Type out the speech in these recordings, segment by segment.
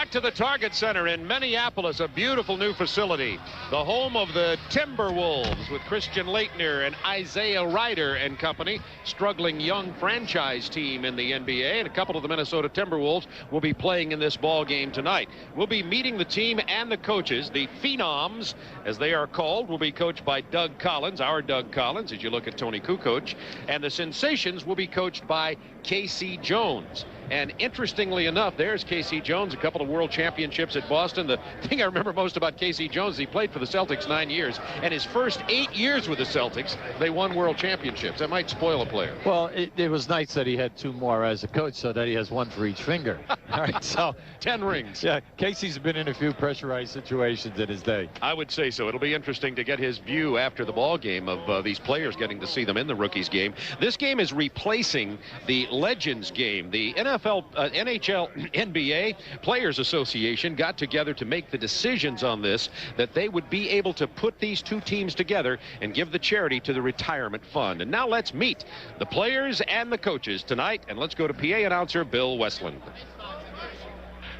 back to the Target Center in Minneapolis, a beautiful new facility. The home of the Timberwolves with Christian Laettner and Isaiah Ryder and company. Struggling young franchise team in the NBA, and a couple of the Minnesota Timberwolves will be playing in this ball game tonight. We'll be meeting the team and the coaches. The Phenoms, as they are called, will be coached by Doug Collins, our Doug Collins, as you look at Tony Kukoc. And the Sensations will be coached by K.C. Jones. And interestingly enough, there's K.C. Jones, a couple of world championships at Boston. The thing I remember most about K.C. Jones, he played for the Celtics 9 years, and his first 8 years with the Celtics, they won world championships. That might spoil a player. Well, it was nice that he had 2 more as a coach, so that he has 1 for each finger. All right, so 10 rings. Yeah, Casey's been in a few pressurized situations in his day. I would say so. It'll be interesting to get his view after the ball game of these players, getting to see them in the rookies game. This game is replacing the Legends game. The NFL, NHL, NBA Players Association got together to make the decisions on this, that they would be able to put these 2 teams together and give the charity to the retirement fund. And now let's meet the players and the coaches tonight, and let's go to PA announcer Bill Westland.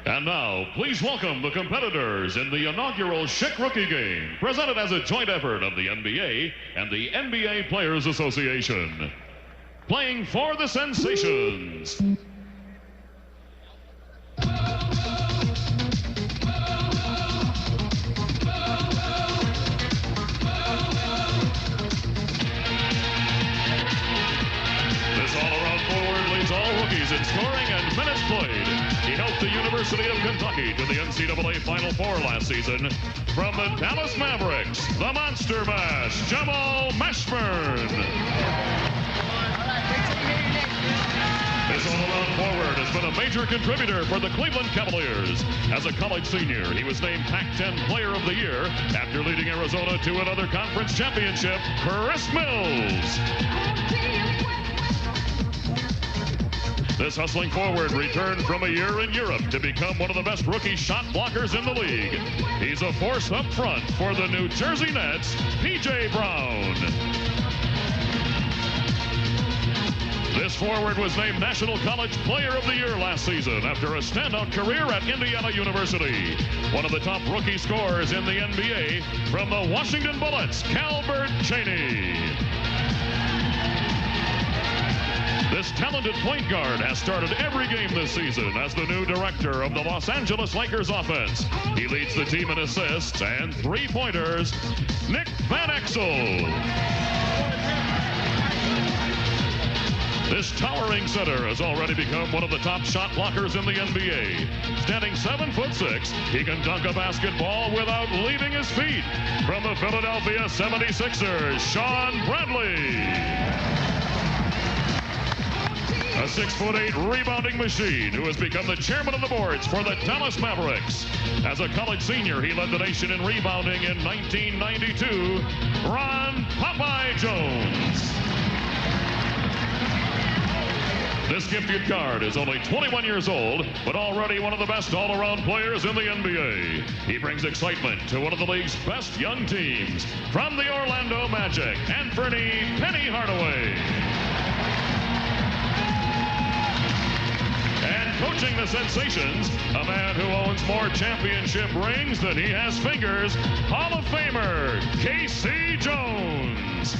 And now, please welcome the competitors in the inaugural Schick Rookie Game, presented as a joint effort of the NBA and the NBA Players Association. Playing for the Sensations. This all-around forward leads all rookies in scoring and minutes played. He helped the University of Kentucky to the NCAA Final Four last season. From the Dallas Mavericks, the Monster Mash, Jamal Mashburn. This all-around forward has been a major contributor for the Cleveland Cavaliers. As a college senior, he was named Pac-10 Player of the Year after leading Arizona to another conference championship. Chris Mills. This hustling forward returned from a year in Europe to become one of the best rookie shot blockers in the league. He's a force up front for the New Jersey Nets, P.J. Brown. This forward was named National College Player of the Year last season after a standout career at Indiana University. One of the top rookie scorers in the NBA from the Washington Bullets, Calbert Cheaney. This talented point guard has started every game this season as the new director of the Los Angeles Lakers offense. He leads the team in assists and 3-pointers, Nick Van Exel. This towering center has already become one of the top shot blockers in the NBA. Standing 7'6", he can dunk a basketball without leaving his feet. From the Philadelphia 76ers, Sean Bradley. A 6'8" rebounding machine who has become the chairman of the boards for the Dallas Mavericks. As a college senior, he led the nation in rebounding in 1992. Ron Popeye Jones. This gifted guard is only 21 years old, but already one of the best all-around players in the NBA. He brings excitement to one of the league's best young teams. From the Orlando Magic, Anfernee Hardaway. And coaching the Sensations, a man who owns more championship rings than he has fingers, Hall of Famer K.C. Jones.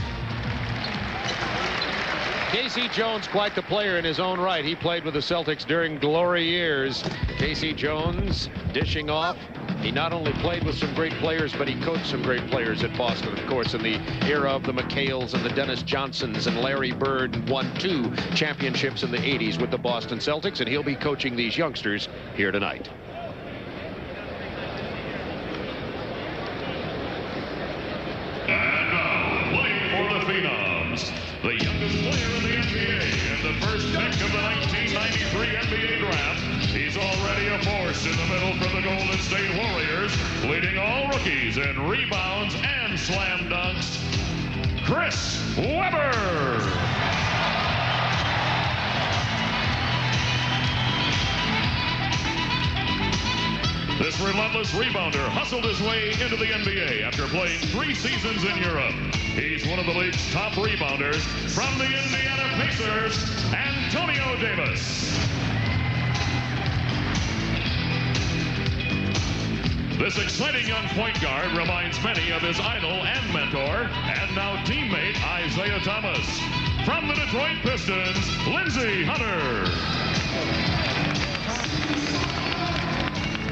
K.C. Jones, quite the player in his own right. He played with the Celtics during glory years. K.C. Jones dishing off. He not only played with some great players, but he coached some great players at Boston, of course, in the era of the McHales and the Dennis Johnsons, and Larry Bird won 2 championships in the 80s with the Boston Celtics, and he'll be coaching these youngsters here tonight. And now, playing for the Phenoms, the youngest player in the NBA and the first pick of the 1993 NBA draft. He's already a force in the middle for the Golden State Warriors, leading all rookies in rebounds and slam dunks. Chris Webber. This relentless rebounder hustled his way into the NBA after playing 3 seasons in Europe. He's one of the league's top rebounders. From the Indiana Pacers, Antonio Davis. This exciting young point guard reminds many of his idol and mentor, and now teammate Isaiah Thomas. From the Detroit Pistons, Lindsey Hunter.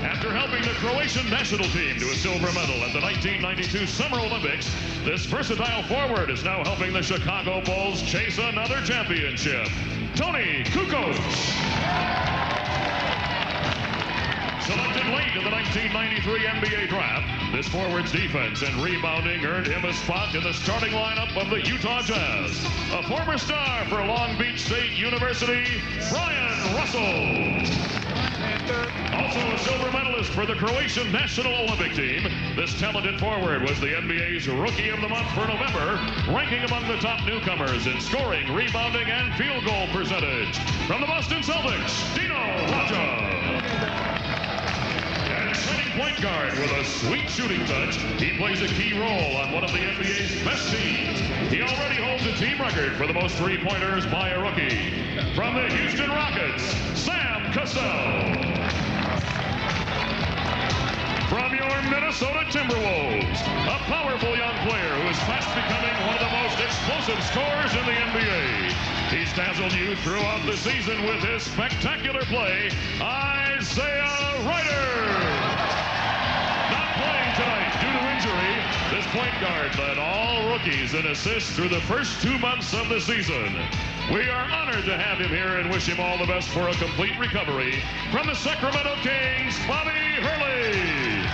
After helping the Croatian national team to a silver medal at the 1992 Summer Olympics, this versatile forward is now helping the Chicago Bulls chase another championship. Toni Kukoc. Selected late in the 1993 NBA draft, this forward's defense and rebounding earned him a spot in the starting lineup of the Utah Jazz. A former star for Long Beach State University, Brian Russell. Also a silver medalist for the Croatian national Olympic team, this talented forward was the NBA's Rookie of the Month for November, ranking among the top newcomers in scoring, rebounding, and field goal percentage. From the Boston Celtics, Dino Radja. Point guard with a sweet shooting touch. He plays a key role on one of the NBA's best teams. He already holds a team record for the most three-pointers by a rookie. From the Houston Rockets, Sam Cassell. From your Minnesota Timberwolves, a powerful young player who is fast becoming one of the most explosive scorers in the NBA. He's dazzled you throughout the season with his spectacular play, Isaiah Ryder. Playing tonight due to injury, this point guard led all rookies in assists through the first 2 months of the season. We are honored to have him here and wish him all the best for a complete recovery. From the Sacramento Kings, Bobby Hurley.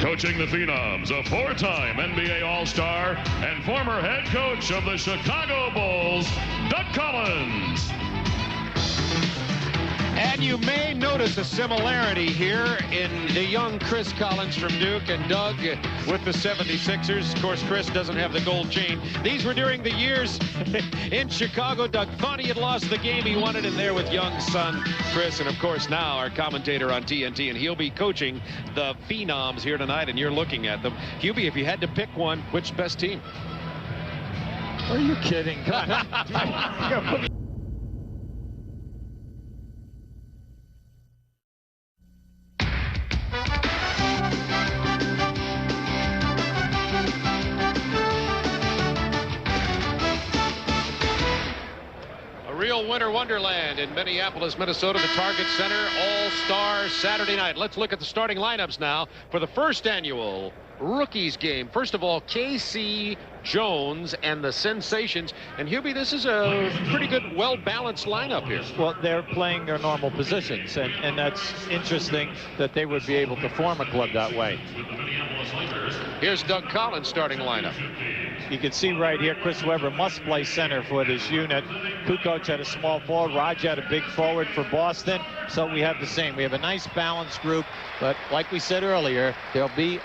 Coaching the Phenoms, a four-time NBA All-Star and former head coach of the Chicago Bulls, Doug Collins. And you may notice a similarity here in the young Chris Collins from Duke and Doug with the 76ers. Of course, Chris doesn't have the gold chain. These were during the years in Chicago. Doug thought he had lost the game he wanted in there with young son Chris. And of course, now our commentator on TNT, and he'll be coaching the Phenoms here tonight, and you're looking at them. Hubie, if you had to pick one, which best team? Are you kidding? Come on. Real winter wonderland in Minneapolis, Minnesota, the Target Center All-Star Saturday night. Let's look at the starting lineups now for the first annual Rookies game. First of all, K.C. Jones and the Sensations. And Hubie, this is a pretty good, well-balanced lineup here. Well, they're playing their normal positions, and that's interesting that they would be able to form a club that way. Here's Doug Collins' starting lineup. You can see right here, Chris Webber must play center for this unit. Kukoc had a small forward. Raj had a big forward for Boston. So we have the same. We have a nice balanced group. But like we said earlier, there'll be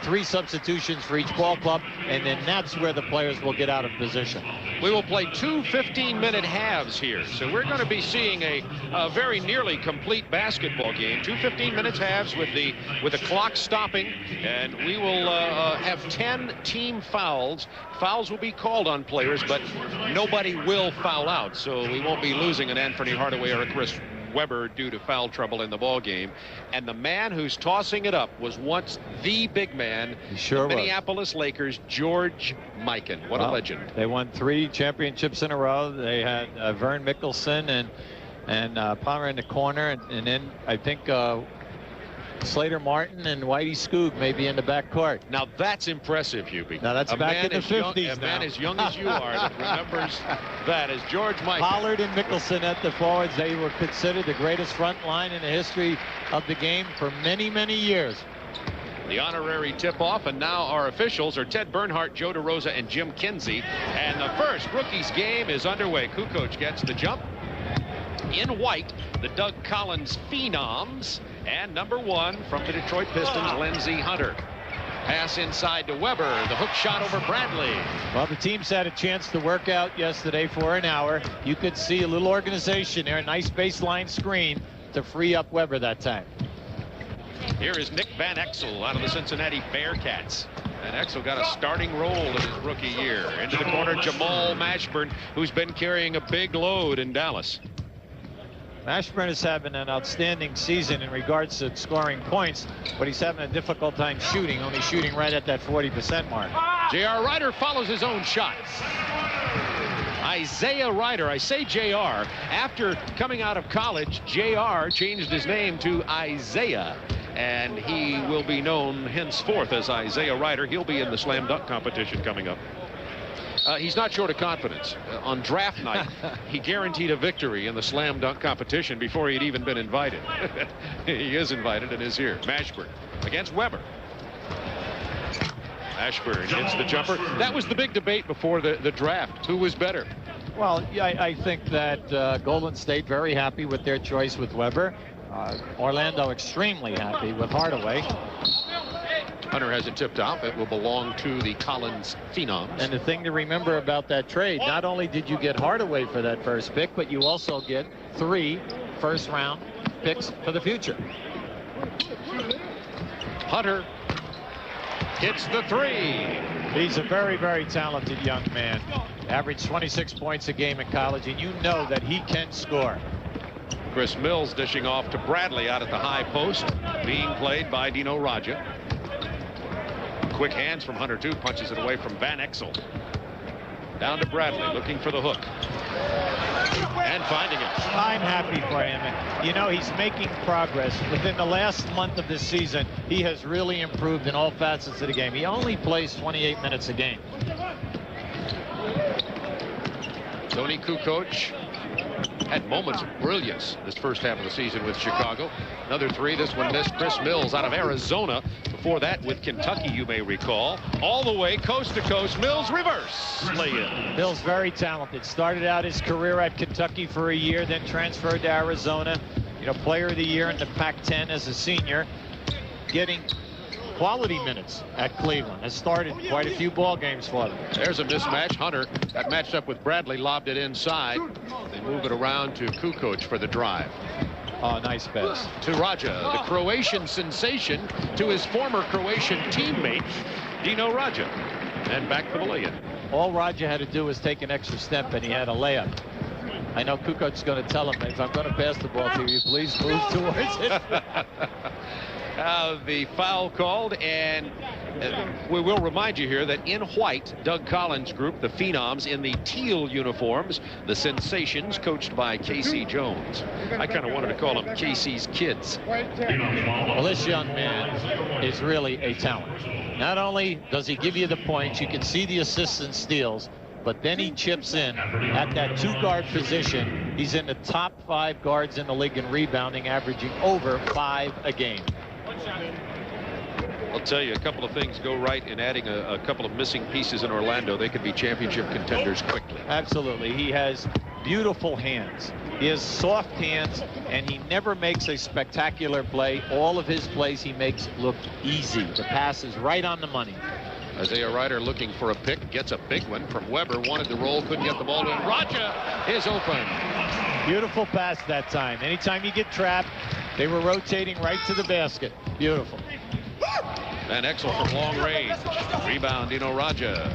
three substitutions for each ball club, and then that's where the players will get out of position. We will play two 15-minute halves here, so we're going to be seeing a very nearly complete basketball game. Two 15-minute halves with the clock stopping, and we will have 10 team fouls. Fouls will be called on players, but nobody will foul out, so we won't be losing an Anfernee Hardaway or a Chris Webber due to foul trouble in the ball game. And the man who's tossing it up was once the big man, sure, the Minneapolis Lakers, George Mikan. What a legend. They won 3 championships in a row. They had Vern Mikkelsen and Palmer in the corner, and then I think Slater Martin and Whitey Skoog may be in the back court. Now that's impressive, Hubie. Now that's back in the 50s. A man as young as you are that remembers that is George Mikan. Pollard and Mickelson at the forwards. They were considered the greatest front line in the history of the game for many, many years. The honorary tip-off, and now our officials are Ted Bernhardt, Joe DeRosa, and Jim Kinsey. And the first rookies game is underway. Kukoc gets the jump. In white, the Doug Collins Phenoms. And number 1 from the Detroit Pistons, Lindsey Hunter. Pass inside to Webber. The hook shot over Bradley. Well, the teams had a chance to work out yesterday for an hour. You could see a little organization there. A nice baseline screen to free up Webber that time. Here is Nick Van Exel out of the Cincinnati Bearcats. Van Exel got a starting role in his rookie year. Into the corner, Jamal Mashburn, who's been carrying a big load in Dallas. Mashburn is having an outstanding season in regards to scoring points, but he's having a difficult time shooting, only shooting right at that 40% mark. J.R. Ryder follows his own shot. Isaiah Ryder, I say J.R. After coming out of college, J.R. changed his name to Isaiah, and he will be known henceforth as Isaiah Ryder. He'll be in the slam dunk competition coming up. He's not short of confidence. On draft night, he guaranteed a victory in the slam dunk competition before he'd even been invited. He is invited and is here. Mashburn against Weber. Mashburn hits the jumper. That was the big debate before the draft. Who was better? Well, yeah, I think that Golden State very happy with their choice with Weber. Orlando extremely happy with Hardaway. Hunter has it tipped off. It will belong to the Collins Phenoms. And the thing to remember about that trade, not only did you get Hardaway for that first pick, but you also get 3 first-round picks for the future. Hunter hits the 3. He's a very, very talented young man. Averaged 26 points a game in college, and you know that he can score. Chris Mills dishing off to Bradley out at the high post, being played by Dino Raja. Quick hands from Hunter, too. Punches it away from Van Exel. Down to Bradley, looking for the hook. And finding it. I'm happy for him. You know, he's making progress. Within the last month of this season, he has really improved in all facets of the game. He only plays 28 minutes a game. Tony Kukoc had moments of brilliance this first half of the season with Chicago. Another 3. This one missed. Chris Mills out of Arizona. Before that with Kentucky, you may recall. All the way coast to coast. Mills reverse lay-in. Mills very talented. Started out his career at Kentucky for a year, then transferred to Arizona. You know, player of the year in the Pac-10 as a senior. Getting quality minutes at Cleveland. Has started quite a few ball games for them. There's a mismatch. Hunter got matched up with Bradley, lobbed it inside. They move it around to Kukoc for the drive. Oh, nice pass. To Raja, the Croatian sensation, to his former Croatian teammate, Dino Raja. And back for the lay-in. All Raja had to do was take an extra step, and he had a layup. I know Kukoc's going to tell him, if I'm going to pass the ball to you, please move towards it. The foul called, and we will remind you here that in white, Doug Collins' group, the Phenoms, in the teal uniforms, the Sensations, coached by Casey Jones. I kind of wanted to call them Casey's kids. Well, this young man is really a talent. Not only does he give you the points, you can see the assists and steals, but then he chips in at that 2-guard position. He's in the top 5 guards in the league in rebounding, averaging over 5 a game. I'll tell you, a couple of things go right in adding a couple of missing pieces in Orlando. They could be championship contenders quickly. Absolutely. He has beautiful hands. He has soft hands, and he never makes a spectacular play. All of his plays he makes look easy. The pass is right on the money. Isaiah Ryder looking for a pick, gets a big one from Weber. Wanted to roll, couldn't get the ball to him. Raja is open. Beautiful pass that time. Anytime you get trapped, they were rotating right to the basket. Beautiful. Van Exel from long range. Rebound, Dino Raja.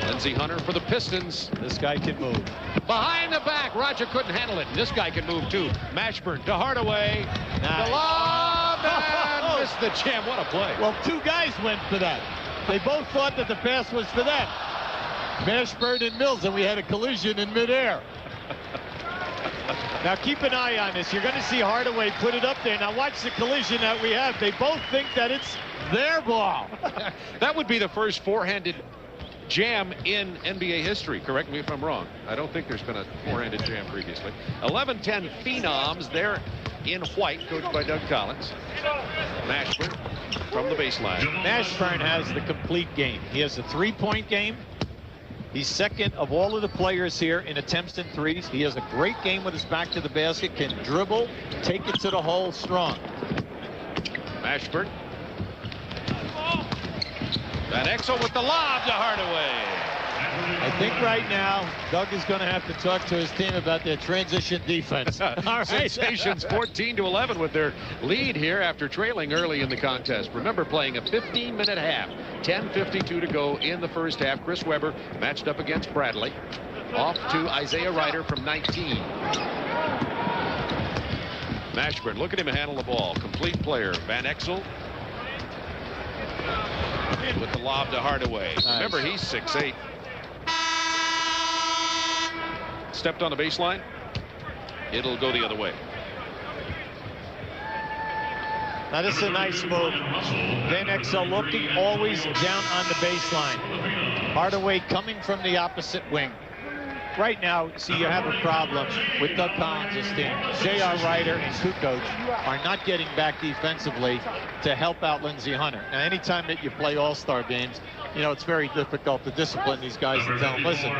Lindsey Hunter for the Pistons. This guy can move. Behind the back, Raja couldn't handle it. This guy can move too. Mashburn to Hardaway. Nice. The lob and missed the jam. What a play. Well, 2 guys went for that. They both thought that the pass was for that. Mashburn and Mills, and we had a collision in midair. Now keep an eye on this. You're going to see Hardaway put it up there. Now watch the collision that we have. They both think that it's their ball. That would be the first four-handed jam in NBA history. Correct me if I'm wrong. I don't think there's been a four-handed jam previously. 11-10 Phenoms. They're in white, coached by Doug Collins. Mashburn from the baseline. Mashburn has the complete game. He has a 3-point game. He's second of all of the players here in attempts and threes. He has a great game with his back to the basket, can dribble, take it to the hole strong. Mashburn. Van Exel with the lob to Hardaway. I think right now, Doug is going to have to talk to his team about their transition defense. All right. Sensations 14-11 with their lead here after trailing early in the contest. Remember, playing a 15-minute half. 10:52 to go in the first half. Chris Webber matched up against Bradley. Off to Isaiah Ryder from 19. Mashburn, look at him handle the ball. Complete player. Van Exel with the lob to Hardaway. Nice. Remember, he's 6'8". Stepped on the baseline. It'll go the other way. Now this is a nice move. Van Exel looking always down on the baseline. Hardaway coming from the opposite wing. Right now, see, you have a problem with Doug Collins' team. J.R. Ryder and Kukoc are not getting back defensively to help out Lindsey Hunter. Now, anytime that you play all-star games, you know, it's very difficult to discipline these guys and tell them, listen,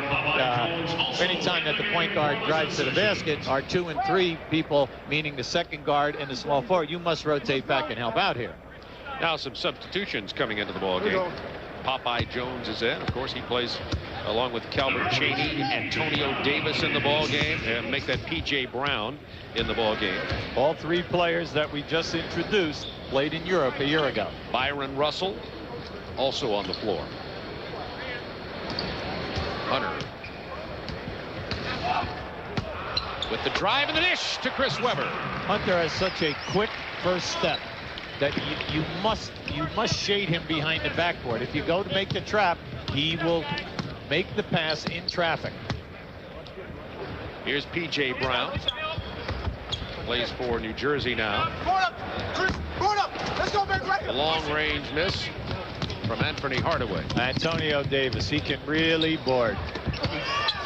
anytime that the point guard drives to the basket, our 2 and 3 people, meaning the second guard and the small forward, you must rotate back and help out here. Now some substitutions coming into the ball game. Popeye Jones is in. Of course, he plays along with Calvin Chaney, Antonio Davis in the ball game, and make that P.J. Brown in the ball game. All 3 players that we just introduced played in Europe a year ago. Byron Russell also on the floor. Hunter with the drive and the dish to Chris Webber. Hunter has such a quick first step that you must shade him behind the backboard. If you go to make the trap, he will make the pass in traffic. Here's P.J. Brown. Plays for New Jersey now. A long-range miss from Anfernee Hardaway. Antonio Davis, he can really board.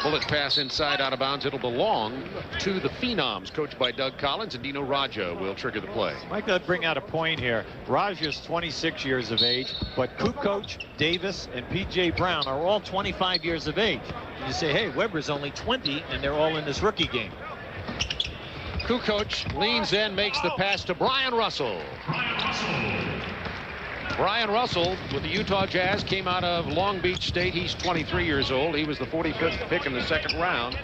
Bullet pass inside, out of bounds. It'll belong to the Phenoms, coached by Doug Collins, and Dino Raja will trigger the play. Mike, I'd bring out a point here. Raja's 26 years of age, but Kukoc, Davis, and P.J. Brown are all 25 years of age. And you say, hey, Webber's only 20, and they're all in this rookie game. Kukoc leans in, makes the pass to Brian Russell. Brian Russell with the Utah Jazz came out of Long Beach State. He's 23 years old. He was the 45th pick in the second round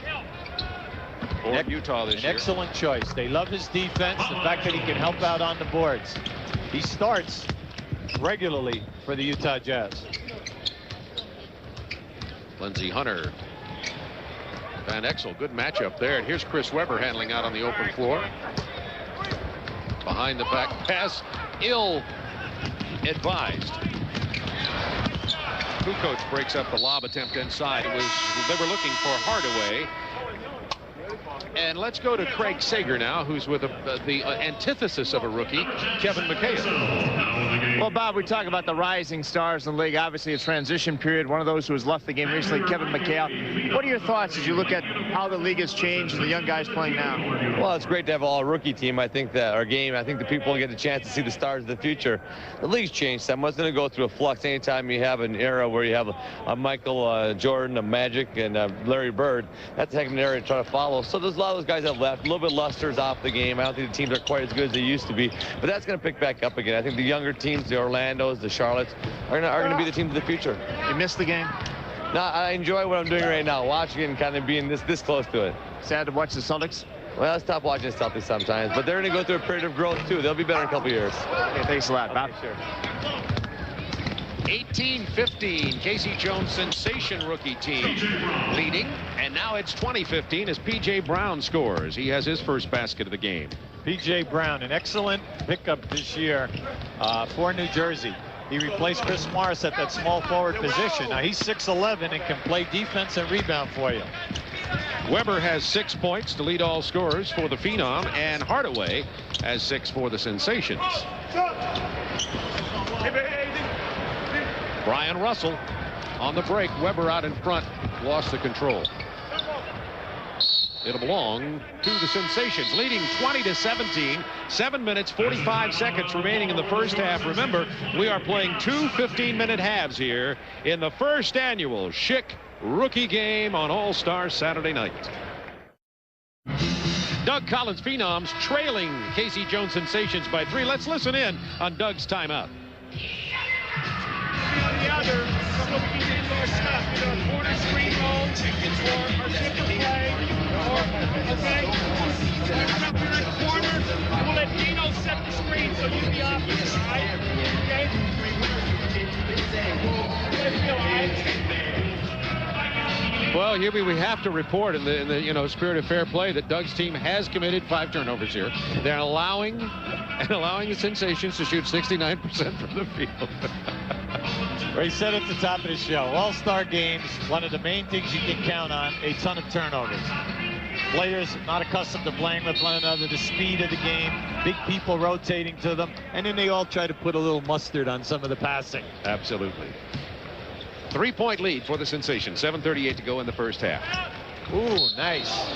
for Utah this year. An excellent choice. They love his defense, the fact that he can help out on the boards. He starts regularly for the Utah Jazz. Lindsey Hunter. Van Exel, good matchup there. And here's Chris Webber handling out on the open floor. Behind the back pass, ill-advised. Kukoc breaks up the lob attempt inside. They were looking for Hardaway. And let's go to Craig Sager now, who's with the antithesis of a rookie, Kevin McHale. Well, Bob, we talk about the rising stars in the league. Obviously, a transition period. One of those who has left the game recently, Kevin McHale. What are your thoughts as you look at how the league has changed and the young guys playing now? Well, it's great to have an all-rookie team. I think that our game, I think the people get a chance to see the stars of the future. The league's changed some. It's going to go through a flux anytime you have an era where you have a Michael Jordan, a Magic, and Larry Bird. That's a heck of an area to try to follow. So there's a lot of those guys that have left. A little bit luster's off the game. I don't think the teams are quite as good as they used to be. But that's going to pick back up again. I think the younger teams, the Orlandos, the Charlottes, are going to be the teams of the future. You missed the game? No, I enjoy what I'm doing right now, watching it and kind of being this close to it. Sad to watch the Celtics? Well, I stop watching Celtics sometimes, but they're going to go through a period of growth, too. They'll be better in a couple of years. Okay, thanks a lot, Bob. Sure. 18-15, Casey Jones sensation rookie team leading, and now it's 20-15 as P.J. Brown scores. He has his first basket of the game. P.J. Brown, an excellent pickup this year for New Jersey. He replaced Chris Morris at that small forward position. Now he's 6'11" and can play defense and rebound for you. Webber has 6 points to lead all scorers for the Phenom, and Hardaway has 6 for the Sensations. Brian Russell on the break. Webber out in front, lost the control. It'll belong to the Sensations, leading 20-17. 7 minutes, 45 seconds remaining in the first half. Remember, we are playing 2 15-minute halves here in the first annual Schick rookie game on All-Star Saturday night. Doug Collins Phenoms trailing Casey Jones Sensations by 3. Let's listen in on Doug's timeout. The other so we can use our stuff, either a corner screen roll, or our zipper play, or, okay? So we're up in the corner, and we'll let Dino set the screen, so you be opposite, all right? Okay? Well, Hubie, we have to report in the spirit of fair play that Doug's team has committed 5 turnovers here. They're allowing the Sensations to shoot 69% from the field. Well, he said at the top of the show, all-star games, one of the main things you can count on, a ton of turnovers. Players not accustomed to playing with one another, the speed of the game, big people rotating to them, and then they all try to put a little mustard on some of the passing. Absolutely. 3-point lead for the Sensations. 7:38 to go in the first half. Ooh, nice.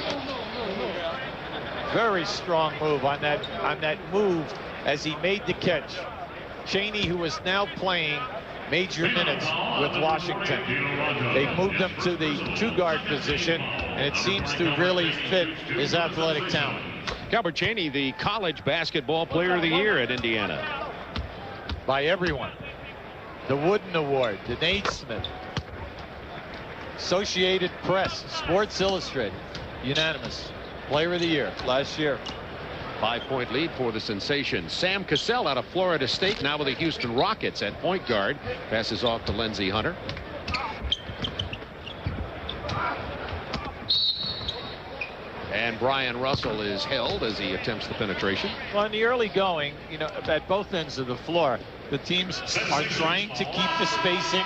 Very strong move on that move as he made the catch. Cheney, who is now playing major minutes with Washington. They moved him to the 2-guard position, and it seems to really fit his athletic talent. Calbert Cheney, the college basketball player of the year at Indiana. By everyone. The Wooden Award, the Naismith, Associated Press, Sports Illustrated, unanimous player of the year last year. 5-point lead for the Sensations. Sam Cassell out of Florida State, now with the Houston Rockets at point guard. Passes off to Lindsey Hunter. And Brian Russell is held as he attempts the penetration. Well, in the early going, at both ends of the floor, the teams are trying to keep the spacing.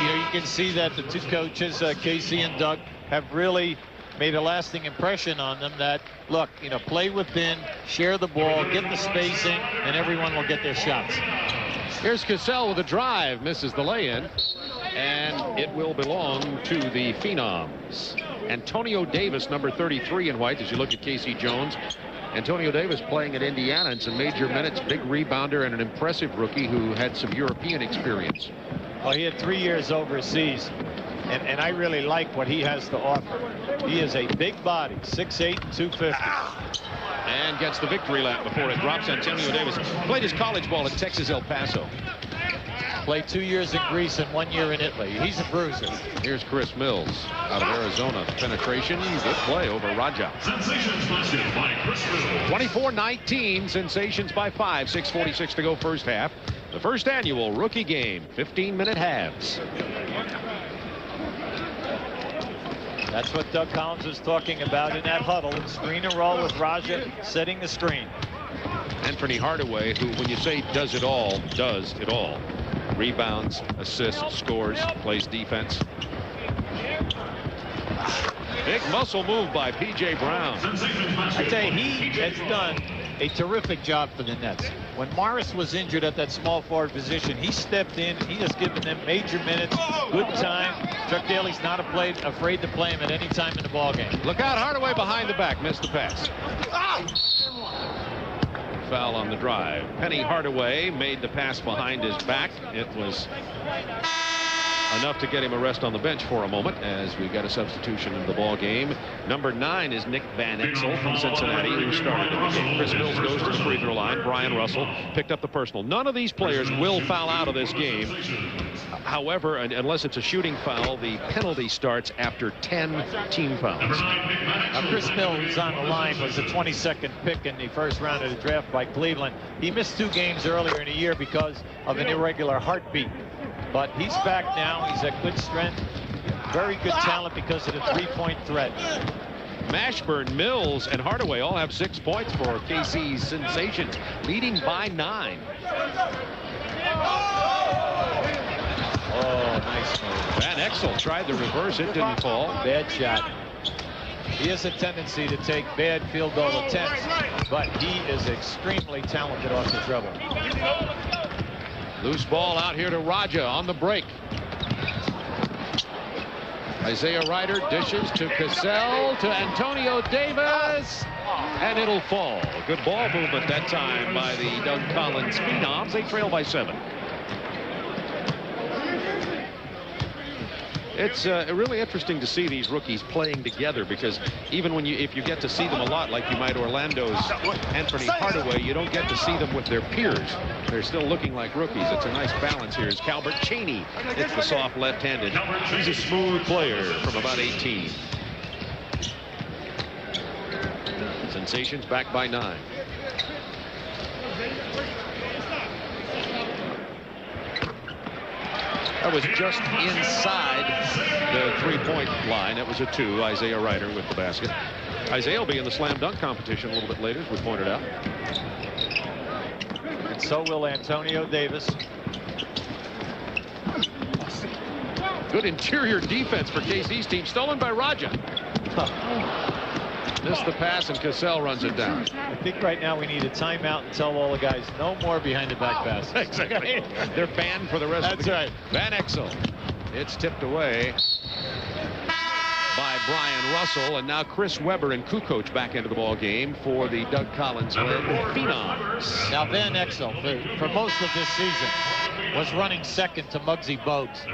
You can see that the two coaches, Casey and Doug, have really made a lasting impression on them that, look, play within, share the ball, get the spacing, and everyone will get their shots. Here's Cassell with a drive, misses the lay-in, and it will belong to the Phenoms. Antonio Davis, number 33 in white, as you look at Casey Jones. Antonio Davis playing at Indiana in some major minutes, big rebounder and an impressive rookie who had some European experience. Well, he had 3 years overseas, and I really like what he has to offer. He is a big body, 6'8", 250. And gets the victory lap before it drops. Antonio Davis played his college ball at Texas El Paso. Played 2 years in Greece and 1 year in Italy. He's a bruiser. Here's Chris Mills out of Arizona. Penetration, good play over Raja. Sensations busted by Chris Mills. 24-19, Sensations by 5. 6:46 to go first half. The first annual rookie game, 15-minute halves. That's what Doug Collins was talking about in that huddle. Screen and roll with Raja setting the screen. Anfernee Hardaway, who, when you say does it all, does it all. Rebounds, assists, scores, plays defense. Big muscle move by P.J. Brown. I tell you, he has done a terrific job for the Nets. When Morris was injured at that small forward position, he stepped in. He has given them major minutes, good time. Chuck Daly's not afraid to play him at any time in the ballgame. Look out, Hardaway behind the back, missed the pass. Foul on the drive. Penny Hardaway made the pass behind his back. It was enough to get him a rest on the bench for a moment as we got a substitution in the ball game. Number 9 is Nick Van Exel from Cincinnati, who started in the game. Chris Mills goes to the free throw line. Brian Russell picked up the personal. None of these players will foul out of this game. However, unless it's a shooting foul, the penalty starts after 10 team fouls. Chris Mills, who's on the line, was the 22nd pick in the first round of the draft by Cleveland. He missed 2 games earlier in the year because of an irregular heartbeat. But he's back now. He's at good strength. Very good talent because of the 3-point threat. Mashburn, Mills, and Hardaway all have 6 points for KC's Sensations, leading by 9. Oh, nice move. Van Exel tried the reverse. It didn't fall. Bad shot. He has a tendency to take bad field goal attempts, but he is extremely talented off the dribble. Loose ball out here to Raja on the break. Isaiah Ryder dishes to Cassell, to Antonio Davis, and it'll fall. Good ball movement that time by the Doug Collins Phenoms. They trail by 7. It's really interesting to see these rookies playing together, because even if you get to see them a lot, like you might Orlando's Anfernee Hardaway, you don't get to see them with their peers. They're still looking like rookies. It's a nice balance here as Calbert Cheney hits the soft left-handed. He's a smooth player from about 18. Sensations back by 9. That was just inside the three-point line. That was a 2. Isaiah Ryder with the basket. Isaiah will be in the slam dunk competition a little bit later, as we pointed out. And so will Antonio Davis. Good interior defense for KC's team. Stolen by Raja. Missed the pass, and Cassell runs it down. I think right now we need a timeout and tell all the guys no more behind the back passes. Exactly. They're banned for the rest of the game. That's right. Van Exel. It's tipped away by Brian Russell, and now Chris Webber and Kukoc back into the ball game for the Doug Collins-led Phenoms. Now Van Exel, for most of this season, was running second to Muggsy Bogues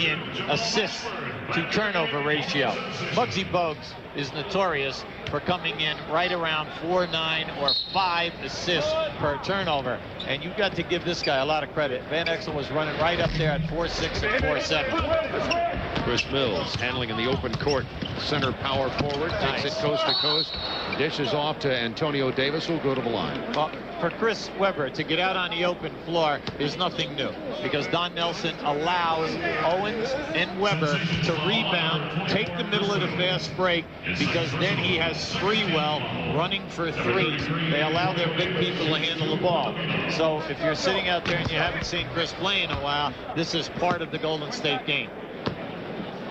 in assists to turnover ratio. Muggsy Bogues is notorious for coming in right around 4.9 or 5 assists per turnover, and you've got to give this guy a lot of credit. Van Exel was running right up there at 4.6 and 4.7. Chris Mills handling in the open court. Center power forward, takes it coast to coast, dishes off to Antonio Davis, who'll go to the line. Well, for Chris Webber to get out on the open floor is nothing new, because Don Nelson allows Owens and Webber to rebound, take the middle of the fast break, because then he has Sprewell running for threes. They allow their big people to handle the ball. So if you're sitting out there and you haven't seen Chris play in a while, this is part of the Golden State game.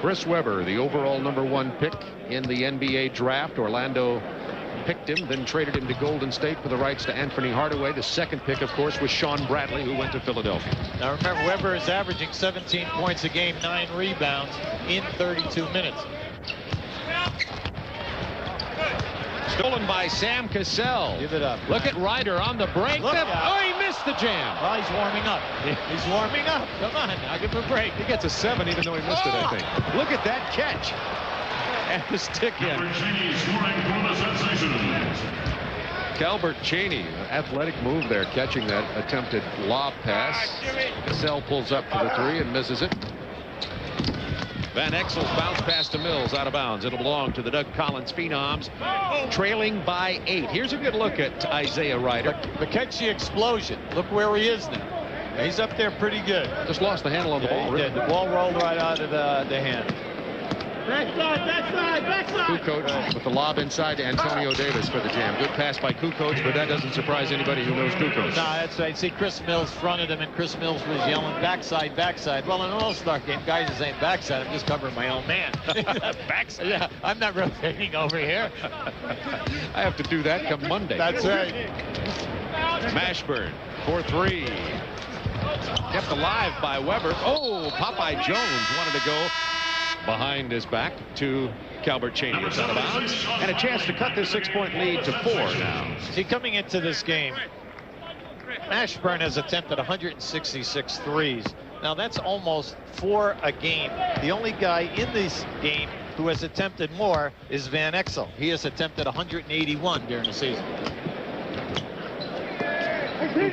Chris Webber, the overall #1 pick in the NBA draft. Orlando picked him, then traded him to Golden State for the rights to Anfernee Hardaway. The second pick, of course, was Sean Bradley, who went to Philadelphia. Now remember, Webber is averaging 17 points a game, 9 rebounds in 32 minutes. Stolen by Sam Cassell. Give it up. Look at Ryder on the break. Oh, he missed the jam. Well, he's warming up. He's warming up. Come on, now give him a break. He gets a 7 even though he missed it, I think. Look at that catch. And the stick in. Calbert Cheney, athletic move there, catching that attempted lob pass. Cassell pulls up for the 3 and misses it. Van Exel's bounce pass to Mills, out of bounds. It'll belong to the Doug Collins Phenoms, trailing by 8. Here's a good look at Isaiah Ryder. But catch the explosion. Look where he is now. He's up there pretty good. Just lost the handle on the ball. He did. The ball rolled right out of the hand. Kukoc with the lob inside to Antonio Davis for the jam. Good pass by Kukoc, but that doesn't surprise anybody who knows Kukoc. No, that's right. See, Chris Mills fronted him, and Chris Mills was yelling backside, backside. Well, in an all-star game, guys are saying backside. I'm just covering my own man. Backside? Yeah, I'm not rotating over here. I have to do that come Monday. That's right. Mashburn for 3. Kept alive by Webber. Oh, Popeye Jones wanted to go behind his back to Calbert Cheney. It's out of bounds, and a chance to cut this 6-point lead to 4 now. See, coming into this game, Mashburn has attempted 166 threes. Now that's almost 4 a game. The only guy in this game who has attempted more is Van Exel. He has attempted 181 during the season.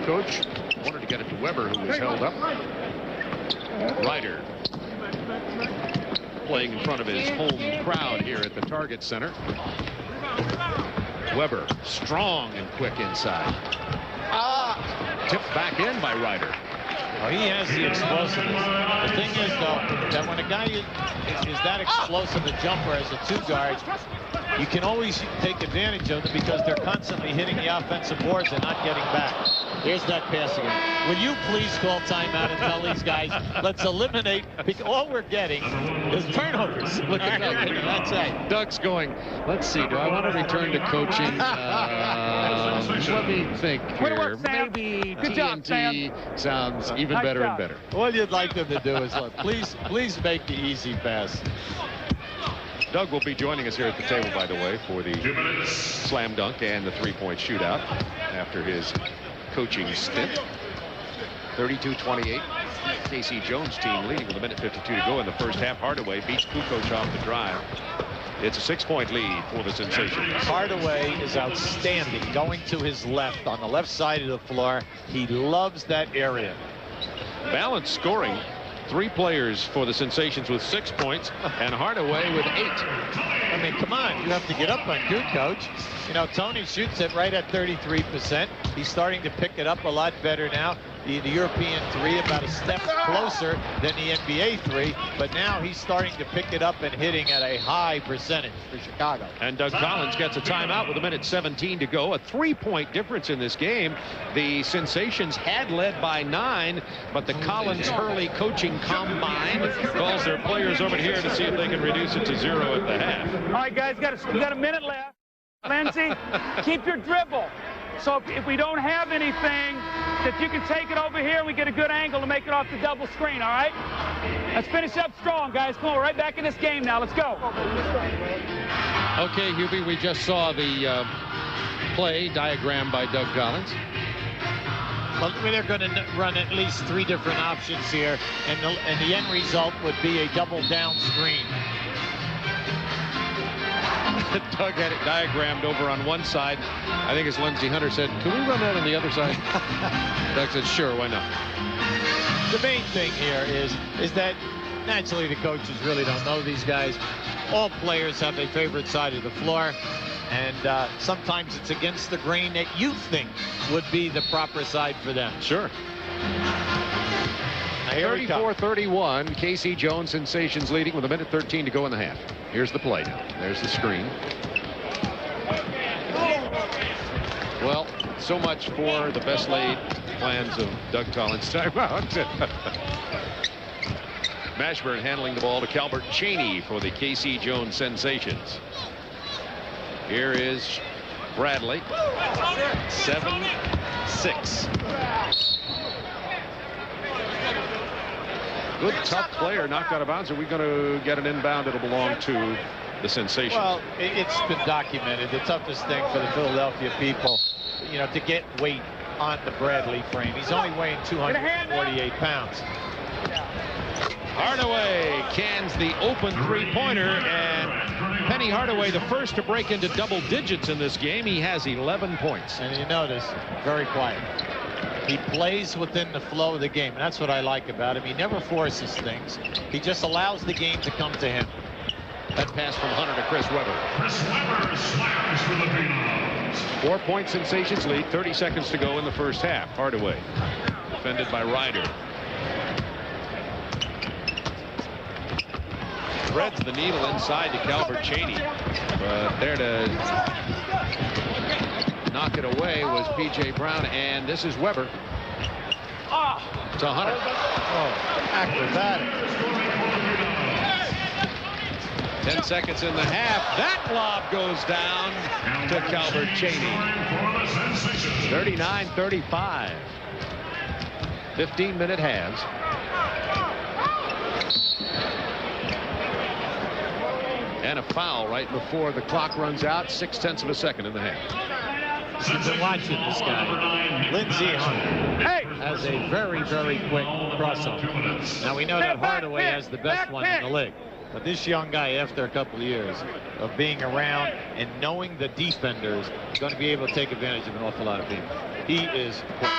Coach wanted to get it to Webber, who was held up. Ryder playing in front of his home crowd here at the Target Center. Webber, strong and quick inside. Tipped back in by Ryder. Well, he has the explosiveness. The thing is, though, that when a guy is that explosive a jumper as a 2-guard, you can always take advantage of them because they're constantly hitting the offensive boards and not getting back. Here's that pass again. Will you please call timeout and tell these guys, let's eliminate, because all we're getting is turnovers. Look at that. That's right. Doug's going, let's see, do I want to return to coaching? Let me think here. Maybe TNT sounds even better and better. All you'd like them to do is, look, please make the easy pass. Doug will be joining us here at the table, by the way, for the slam dunk and the 3-point shootout after his coaching stint. 32-28. Casey Jones' team leading with 1:52 to go in the first half. Hardaway beats Kukoc off the drive. It's a 6-point lead for the Sensations. Hardaway is outstanding going to his left on the left side of the floor. He loves that area. Balanced scoring. 3 players for the Sensations with 6 points, and Hardaway with 8. I mean, come on, you have to get up on Kukoc. You know, Tony shoots it right at 33%. He's starting to pick it up a lot better now. The European 3 about a step closer than the NBA 3, but now he's starting to pick it up and hitting at a high percentage for Chicago. And Doug Collins gets a timeout with 1:17 to go. A 3-point difference in this game. The Sensations had led by 9, but the Collins-Hurley coaching combine calls their players over here to see if they can reduce it to 0 at the half. All right, guys, we got a minute left. Lindsey, keep your dribble. So if we don't have anything, that you can take it over here and we get a good angle to make it off the double screen, all right? Let's finish up strong, guys. Come on, we're right back in this game now. Let's go. Okay, Hubie, we just saw the play diagram by Doug Collins. Well, they're going to run at least 3 different options here, and the end result would be a double down screen. Doug had it diagrammed over on one side. I think as Lindsey Hunter said, can we run that on the other side? Doug said, sure, why not? The main thing here is that naturally the coaches really don't know these guys. All players have a favorite side of the floor, and sometimes it's against the grain that you think would be the proper side for them. Sure. 34-31, Casey Jones Sensations leading with 1:13 to go in the half. Here's the play now. There's the screen. Well, so much for the best laid plans of Doug Collins' timeout. Mashburn handling the ball to Calbert Chaney for the Casey Jones Sensations. Here is Bradley. 7-6. Good, tough player knocked out of bounds. Are we going to get an inbound? It'll belong to the Sensations. Well, it's been documented. The toughest thing for the Philadelphia people, you know, to get weight on the Bradley frame. He's only weighing 248 pounds. Hardaway cans the open 3-pointer, and Penny Hardaway, the first to break into double digits in this game. He has 11 points. And you notice, very quiet. He plays within the flow of the game, and that's what I like about him. He never forces things. He just allows the game to come to him. That pass from Hunter to Chris Webber. Chris Webber slams for the Phenoms. 4-point Sensations lead. 30 seconds to go in the first half. Hardaway defended by Ryder. Threads the needle inside to Calbert Chaney. But there to knock it away was P.J. Brown, and this is Webber to Hunter. Oh, acrobatic. 10 seconds in the half. That lob goes down to Calbert Chaney. 39-35. 15-minute halves. And a foul right before the clock runs out. 0.6 of a second in the half. You've been watching this guy. Lindsey Hunter has a very, very quick crossover. Now we know that Hardaway has the best one in the league. But this young guy, after a couple of years of being around and knowing the defenders, is going to be able to take advantage of an awful lot of people. He is quick.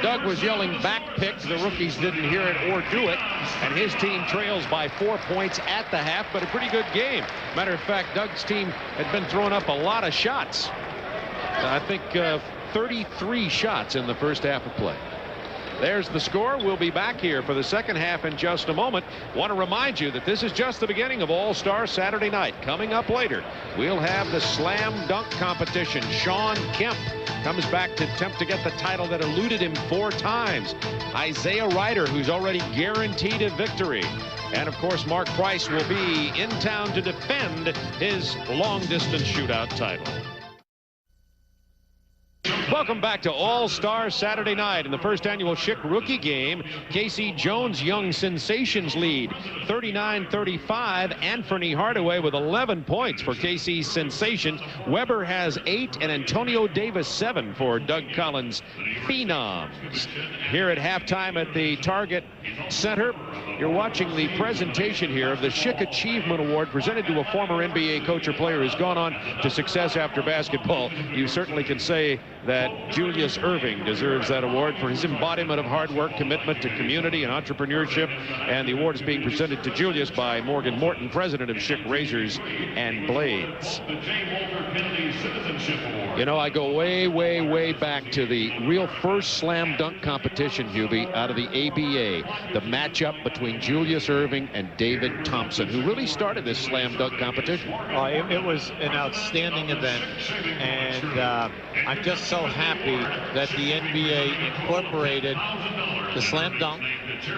Doug was yelling back pick. The rookies didn't hear it or do it. And his team trails by 4 points at the half, but a pretty good game. Matter of fact, Doug's team had been throwing up a lot of shots. I think 33 shots in the first half of play. There's the score. We'll be back here for the second half in just a moment. Want to remind you that this is just the beginning of All-Star Saturday night. Coming up later, we'll have the slam dunk competition. Sean Kemp comes back to attempt to get the title that eluded him 4 times. Isaiah Ryder, who's already guaranteed a victory. And, of course, Mark Price will be in town to defend his long-distance shootout title. Welcome back to All-Star Saturday night in the first annual Schick rookie game. Casey Jones Young Sensations lead 39-35. Anfernee Hardaway with 11 points for KC's Sensations. Weber has 8 and Antonio Davis 7 for Doug Collins' Phenoms. Here at halftime at the Target Center, you're watching the presentation here of the Schick Achievement Award presented to a former NBA coach or player who's gone on to success after basketball. You certainly can say that Julius Erving deserves that award for his embodiment of hard work, commitment to community and entrepreneurship. And the award is being presented to Julius by Morgan Morton, president of Schick Razors and Blades. You know, I go way, way, way back to the real first slam dunk competition, Hubie, out of the ABA. The matchup between Julius Erving and David Thompson, who really started this slam dunk competition. It was an outstanding event, and I'm just so happy that the NBA incorporated the slam dunk,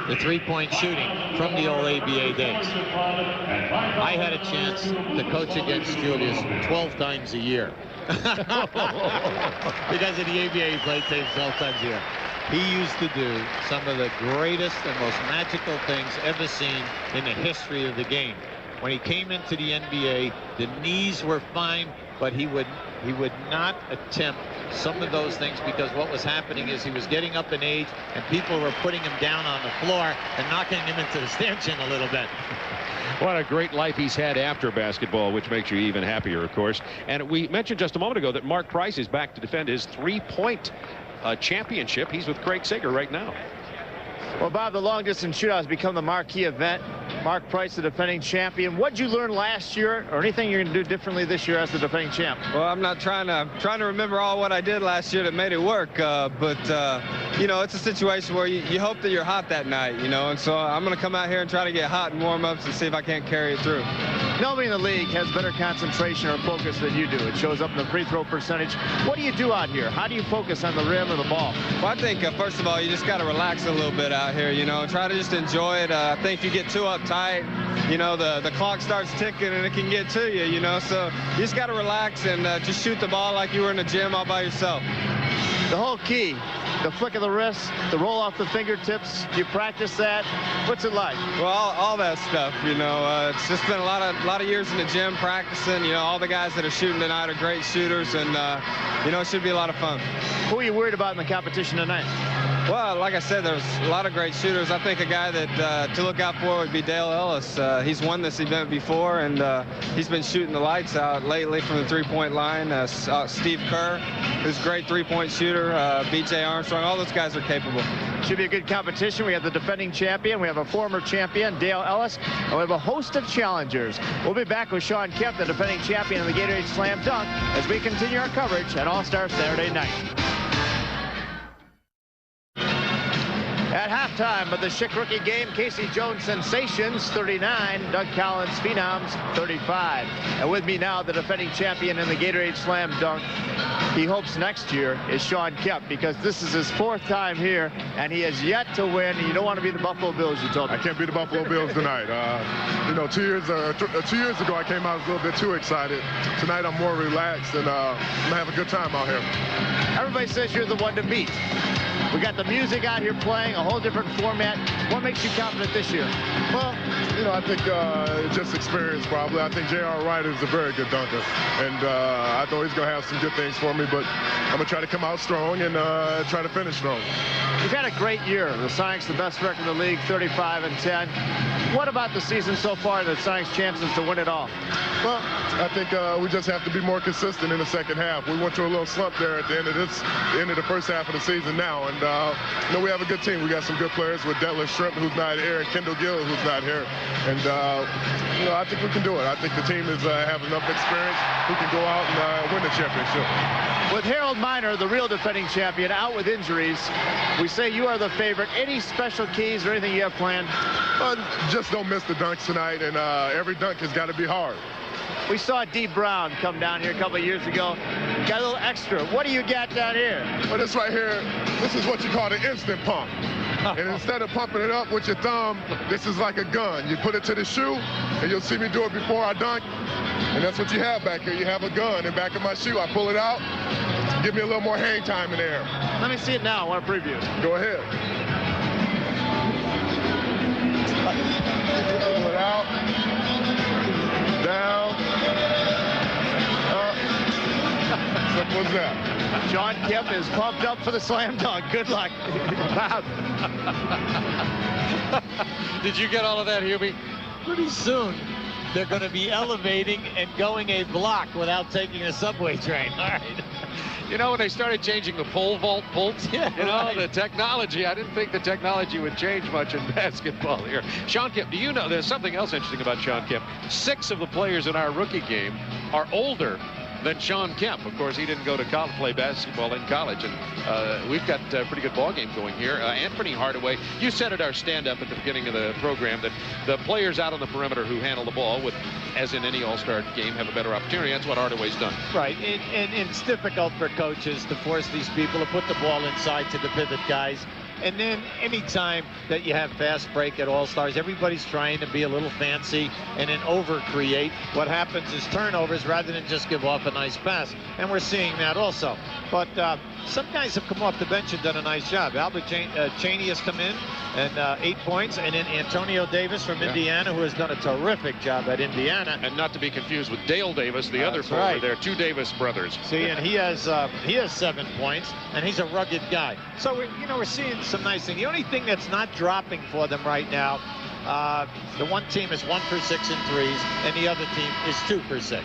the three-point shooting from the old ABA days. I had a chance to coach against Julius 12 times a year. Because of the ABA, he played tapes 12 times a year. He used to do some of the greatest and most magical things ever seen in the history of the game. When he came into the NBA, the knees were fine, but he would not attempt some of those things, because what was happening is he was getting up in age and people were putting him down on the floor and knocking him into the stanchion a little bit. What a great life he's had after basketball, which makes you even happier, of course. And we mentioned just a moment ago that Mark Price is back to defend his three-point championship. He's with Craig Sager right now. Well, Bob, the long-distance shootout has become the marquee event. Mark Price, the defending champion. What did you learn last year, or anything you're going to do differently this year as the defending champ? Well, I'm not trying to remember all what I did last year that made it work, but you know, it's a situation where you hope that you're hot that night, you know, and so I'm going to come out here and try to get hot in warm-ups and see if I can't carry it through. Nobody in the league has better concentration or focus than you do. It shows up in the free throw percentage. What do you do out here? How do you focus on the rim or the ball? Well, I think, first of all, you just got to relax a little bit out here, you know, try to just enjoy it. I think if you get too uptight, you know, the clock starts ticking and it can get to you, you know, so you just got to relax and just shoot the ball like you were in the gym all by yourself. The whole key, the flick of the wrist, the roll off the fingertips, you practice that. What's it like? Well, all that stuff, you know, it's just been a lot of years in the gym practicing. You know, all the guys that are shooting tonight are great shooters, and you know, it should be a lot of fun. Who are you worried about in the competition tonight? Well, like I said, there's a lot of great shooters. I think a guy that to look out for would be Dale Ellis. He's won this event before, and he's been shooting the lights out lately from the three-point line. Steve Kerr, who's a great three-point shooter, B.J. Armstrong, all those guys are capable. Should be a good competition. We have the defending champion, we have a former champion, Dale Ellis, and we have a host of challengers. We'll be back with Sean Kemp, the defending champion in the Gatorade Slam Dunk, as we continue our coverage at All-Star Saturday night. At halftime of the Schick rookie game, Casey Jones Sensations 39, Doug Collins Phenoms 35. And with me now, the defending champion in the Gatorade Slam Dunk. He hopes next year is Sean Kemp, because this is his 4th time here, and he has yet to win. You don't want to be the Buffalo Bills, you told me. I can't be the Buffalo Bills tonight. You know, 2 years ago, I came out a little bit too excited. Tonight, I'm more relaxed, and I'm going to have a good time out here. Everybody says you're the one to beat. We got the music out here playing, a whole different format. What makes you confident this year? Well, you know, I think just experience probably. I think J.R. Wright is a very good dunker, and I know he's going to have some good things for me, but I'm going to try to come out strong and try to finish strong. You've had a great year. The Sonics, the best record in the league, 35-10. What about the season so far, the Sonics' chances to win it all? Well, I think we just have to be more consistent in the second half. We went through a little slump there at the end of the first half of the season now, and you know, we have a good team. We got some good players with Detlef Shrimp, who's not here, and Kendall Gill, who's not here, and you know, I think we can do it. I think the team is have enough experience who can go out and win the championship. With Harold Miner, the real defending champion, out with injuries, we say you are the favorite. Any special keys or anything you have planned? Just don't miss the dunks tonight, and every dunk has got to be hard. We saw D. Brown come down here a couple of years ago. Got a little extra. What do you got down here? Well, this right here, this is what you call the instant pump. And instead of pumping it up with your thumb, this is like a gun. You put it to the shoe, and you'll see me do it before I dunk. And that's what you have back here. You have a gun in back of my shoe. I pull it out, give me a little more hang time in there. Let me see it now. I want to preview. Go ahead. Pull it out, down, up. Simple as that. Sean Kemp is pumped up for the slam dunk. Good luck. Did you get all of that, Hubie? Pretty soon, they're going to be elevating and going a block without taking a subway train. All right. You know, when they started changing the pole vault pulls, Yeah, you know, right. the technology, I didn't think the technology would change much in basketball here. Sean Kemp, do you know, there's something else interesting about Sean Kemp. 6 of the players in our rookie game are older than Sean Kemp. Of course, he didn't go to college, play basketball in college, and we've got a pretty good ball game going here. Anfernee Hardaway, you said at our stand-up at the beginning of the program that the players out on the perimeter who handle the ball would, as in any all-star game, have a better opportunity. That's what Hardaway's done. Right, and it's difficult for coaches to force these people to put the ball inside to the pivot guys. And then anytime that you have fast break at All-Stars, everybody's trying to be a little fancy and then over-create. What happens is turnovers rather than just give off a nice pass. And we're seeing that also. But some guys have come off the bench and done a nice job. Albert Chaney has come in and 8 points. And then Antonio Davis from Indiana, who has done a terrific job at Indiana. And not to be confused with Dale Davis, the other forward right. there, 2 Davis brothers. See, and he has 7 points, and he's a rugged guy. So, we're seeing some nice things. The only thing that's not dropping for them right now, the one team is 1 for 6 in threes, and the other team is 2 for 6.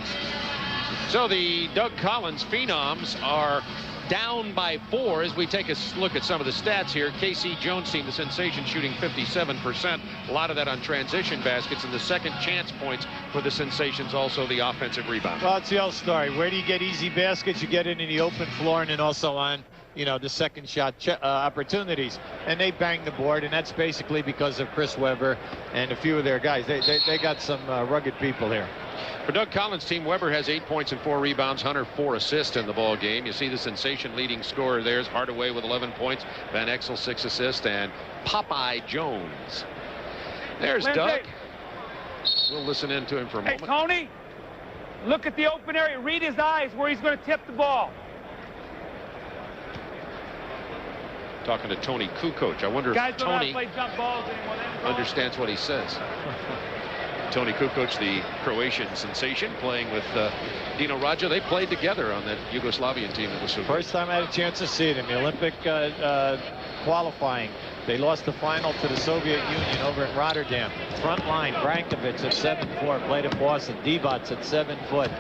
So the Doug Collins Phenoms are down by 4 as we take a look at some of the stats here. K.C. Jones team, the sensation, shooting 57%. A lot of that on transition baskets, and the second chance points for the sensations, also the offensive rebound. Well, it's the old story. Where do you get easy baskets? You get it in the open floor and then also on, the second shot opportunities. And they bang the board, and that's basically because of Chris Webber and a few of their guys. They got some rugged people here. For Doug Collins' team, Webber has 8 points and 4 rebounds, Hunter 4 assists in the ball game. You see the sensation leading scorer there's Hardaway with 11 points, Van Exel 6 assists, and Popeye Jones. There's Doug. We'll listen in to him for a moment. Hey, Tony, look at the open area. Read his eyes where he's going to tip the ball. Talking to Tony Kukoc. I wonder Guys if don't know how to Tony play jump balls anymore. understands what he says. Tony Kukoc, the Croatian sensation, playing with Dino Radja. They played together on that Yugoslavian team that was so good. First time I had a chance to see it in the Olympic qualifying. They lost the final to the Soviet Union over in Rotterdam. Front line, Brankovic at 7'4", played at Boston. Divac at 7 foot.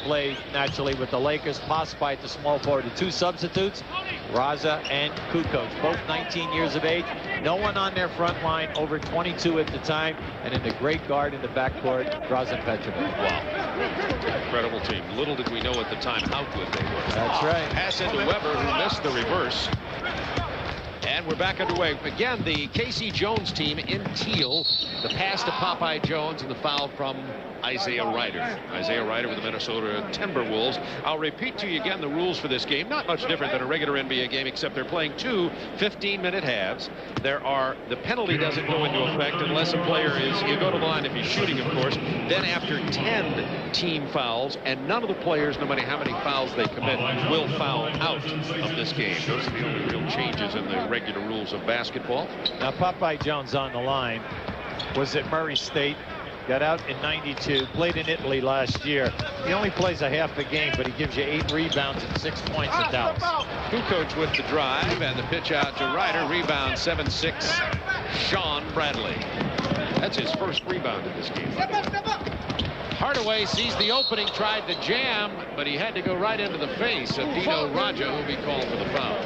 Played naturally with the Lakers. Pospite, the small forward. The 2 substitutes, Raza and Kukoc, both 19 years of age. No one on their front line over 22 at the time. And then the great guard in the backcourt, Drazen Petrovic. Wow. Incredible team. Little did we know at the time how good they were. That's right. Pass into Webber, who missed the reverse. And we're back underway. Again, the K.C. Jones team in teal. The pass to Popeye Jones and the foul from Isaiah Ryder. Isaiah Ryder with the Minnesota Timberwolves. I'll repeat to you again the rules for this game. Not much different than a regular NBA game, except they're playing 2 15-minute halves. The penalty doesn't go into effect unless a player you go to the line if he's shooting, of course. Then after 10 team fouls, and none of the players, no matter how many fouls they commit, will foul out of this game. Those are the only real changes in the regular rules of basketball. Now, Popeye Jones on the line was at Murray State. Got out in '92, played in Italy last year. He only plays a half a game, but he gives you 8 rebounds and 6 points at Dallas. Kukoc with the drive and the pitch out to Ryder. Rebound 7-6, Sean Bradley. That's his first rebound in this game. Hardaway sees the opening, tried to jam, but he had to go right into the face of Dino Radja, who will be called for the foul.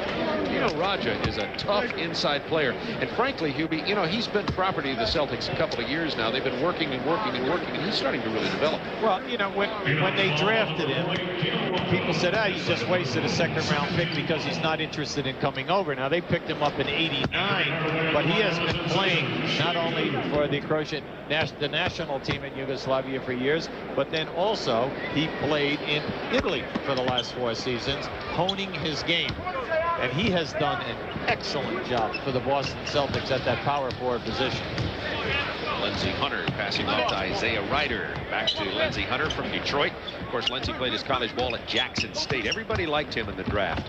Dino Radja is a tough inside player. And frankly, Hubie, he's been property of the Celtics a couple of years now. They've been working and working and working, and he's starting to really develop. Well, when they drafted him, people said, he just wasted a second-round pick because he's not interested in coming over. Now, they picked him up in '89, but he has been playing not only for the Croatian the national team in Yugoslavia for years, but then also he played in Italy for the last 4 seasons, honing his game. and he has done an excellent job for the Boston Celtics at that power forward position. Lindsey Hunter passing off to Isaiah Ryder. Back to Lindsey Hunter from Detroit. Of course, Lindsey played his college ball at Jackson State. Everybody liked him in the draft.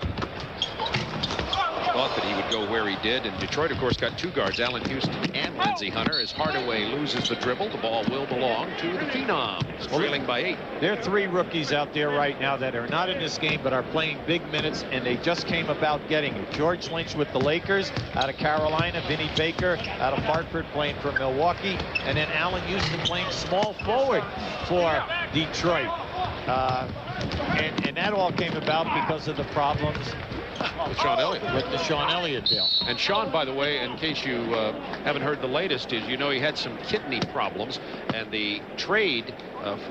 Thought that he would go where he did, and Detroit, of course, got two guards, Allen Houston and Lindsey Hunter. As Hardaway loses the dribble, the ball will belong to the Phenoms, trailing by 8. There are 3 rookies out there right now that are not in this game but are playing big minutes, and they just came about getting it. George Lynch with the Lakers out of Carolina, Vinny Baker out of Hartford playing for Milwaukee, and then Allen Houston playing small forward for Detroit. And that all came about because of the problems with Sean Elliott. With the Sean Elliott deal. And Sean, by the way, in case you haven't heard the latest, is, you know, he had some kidney problems, and the trade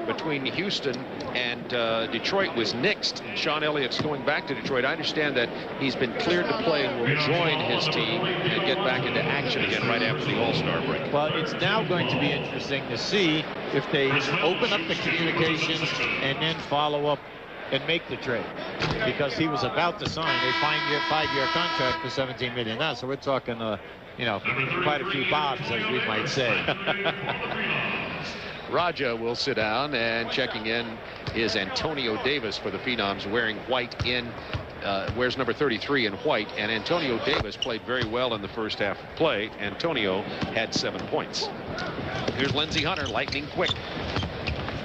between Houston and Detroit was nixed. Sean Elliott's going back to Detroit. I understand that he's been cleared to play and will join his team and get back into action again right after the All-Star break. Well, it's now going to be interesting to see if they open up the communications and then follow up and make the trade, because he was about to sign a 5-year contract for $17 million. So we're talking, you know, quite a few bobs, as we might say. Raja will sit down, and checking in is Antonio Davis for the Phenoms, wearing white in, wears number 33 in white, and Antonio Davis played very well in the first half of play. Antonio had 7 points. Here's Lindsey Hunter, lightning quick.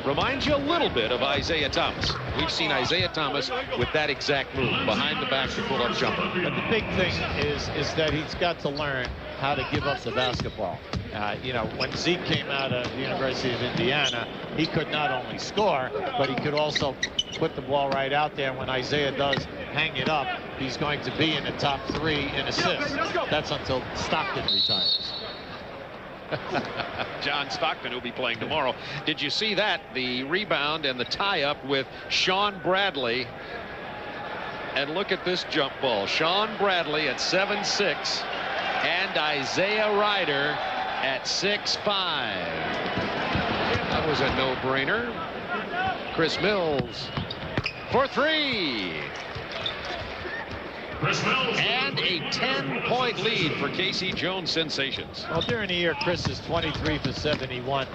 Reminds you a little bit of Isaiah Thomas. We've seen Isaiah Thomas with that exact move, behind the back to pull-up jumper. But the big thing is that he's got to learn how to give up the basketball. You know, when Zeke came out of the University of Indiana, he could not only score, but he could also put the ball right out there. When Isaiah does hang it up, he's going to be in the top 3 in assists. That's until Stockton retires. John Stockton, who'll be playing tomorrow. Did you see that? The rebound and the tie-up with Sean Bradley. And look at this jump ball. Sean Bradley at 7'6", and Isaiah Ryder at 6'5". That was a no-brainer. Chris Mills for 3. And a 10-point lead for Casey Jones Sensations. Well, during the year, Chris is 23 for 71.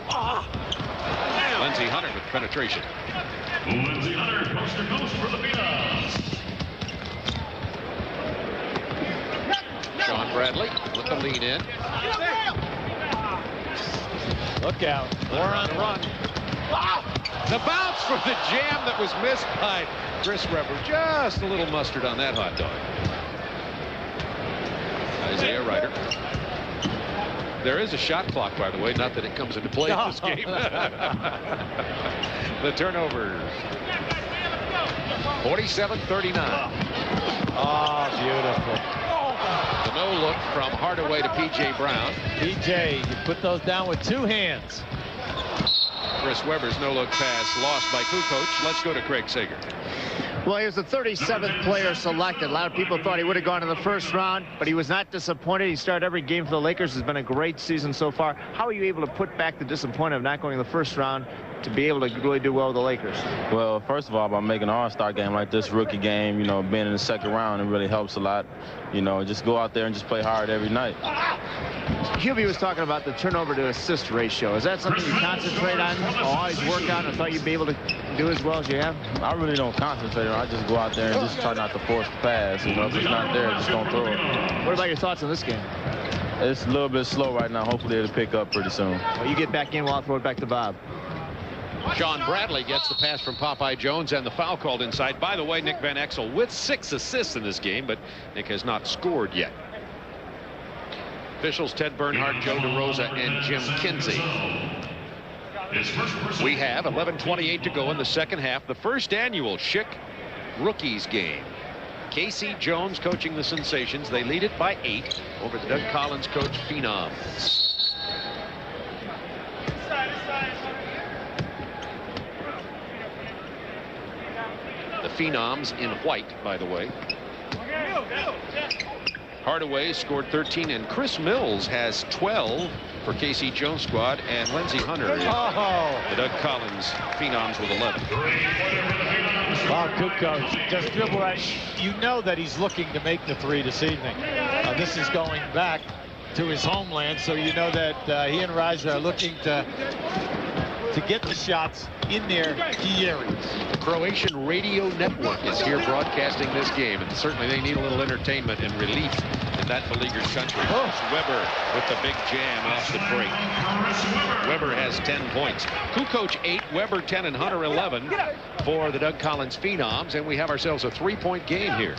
Lindsey Hunter with penetration. Lindsey Hunter, coast to coast for the Phenoms. Sean Bradley with the lead in. Look out. 4 on the run. The bounce for the jam that was missed by Chris Webber. Just a little mustard on that hot dog. Isaiah Ryder. There is a shot clock, by the way. Not that it comes into play in this game. The turnovers. 47-39. Oh, beautiful. The no-look from Hardaway to P.J. Brown. P.J., you put those down with 2 hands. Chris Webber's no-look pass lost by Kukoc. Let's go to Craig Sager. Well, he was the 37th player selected. A lot of people thought he would have gone in the first round, but he was not disappointed. He started every game for the Lakers. It's been a great season so far. How are you able to put back the disappointment of not going in the first round to be able to really do well with the Lakers? Well, first of all, by making an all-star game like this, rookie game, you know, being in the second round, it really helps a lot. You know, just go out there and just play hard every night. Hubie was talking about the turnover to assist ratio. Is that something you concentrate on or always work on? I thought you'd be able to do as well as you have? I really don't concentrate on it. I just go out there and just try not to force the pass. You know, if it's not there, just don't throw it. What about your thoughts on this game? It's a little bit slow right now. Hopefully it'll pick up pretty soon. Well, you get back in while I'll throw it back to Bob. Sean Bradley gets the pass from Popeye Jones and the foul called inside. By the way, Nick Van Exel with 6 assists in this game, but Nick has not scored yet. Officials Ted Bernhardt, Joe DeRosa, and Jim Kinsey. We have 11:28 to go in the second half. The first annual Schick Rookies game. Casey Jones coaching the Sensations. They lead it by 8 over the Doug Collins coach Phenoms. The Phenoms in white, by the way. Hardaway scored 13, and Chris Mills has 12 for Casey Jones' squad, and Lindsey Hunter, the Doug Collins Phenoms, with 11. Wow, good coach. Just dribble right. You know that he's looking to make the three this evening. This is going back to his homeland, so you know that he and Raja are looking to get the shots in their key areas. The Croatian radio network is here broadcasting this game, and certainly they need a little entertainment and relief in that beleaguered country. Weber with the big jam off the break. Weber has 10 points. Kukoc 8, Weber 10, and Hunter 11 for the Doug Collins Phenoms, and we have ourselves a 3-point game here.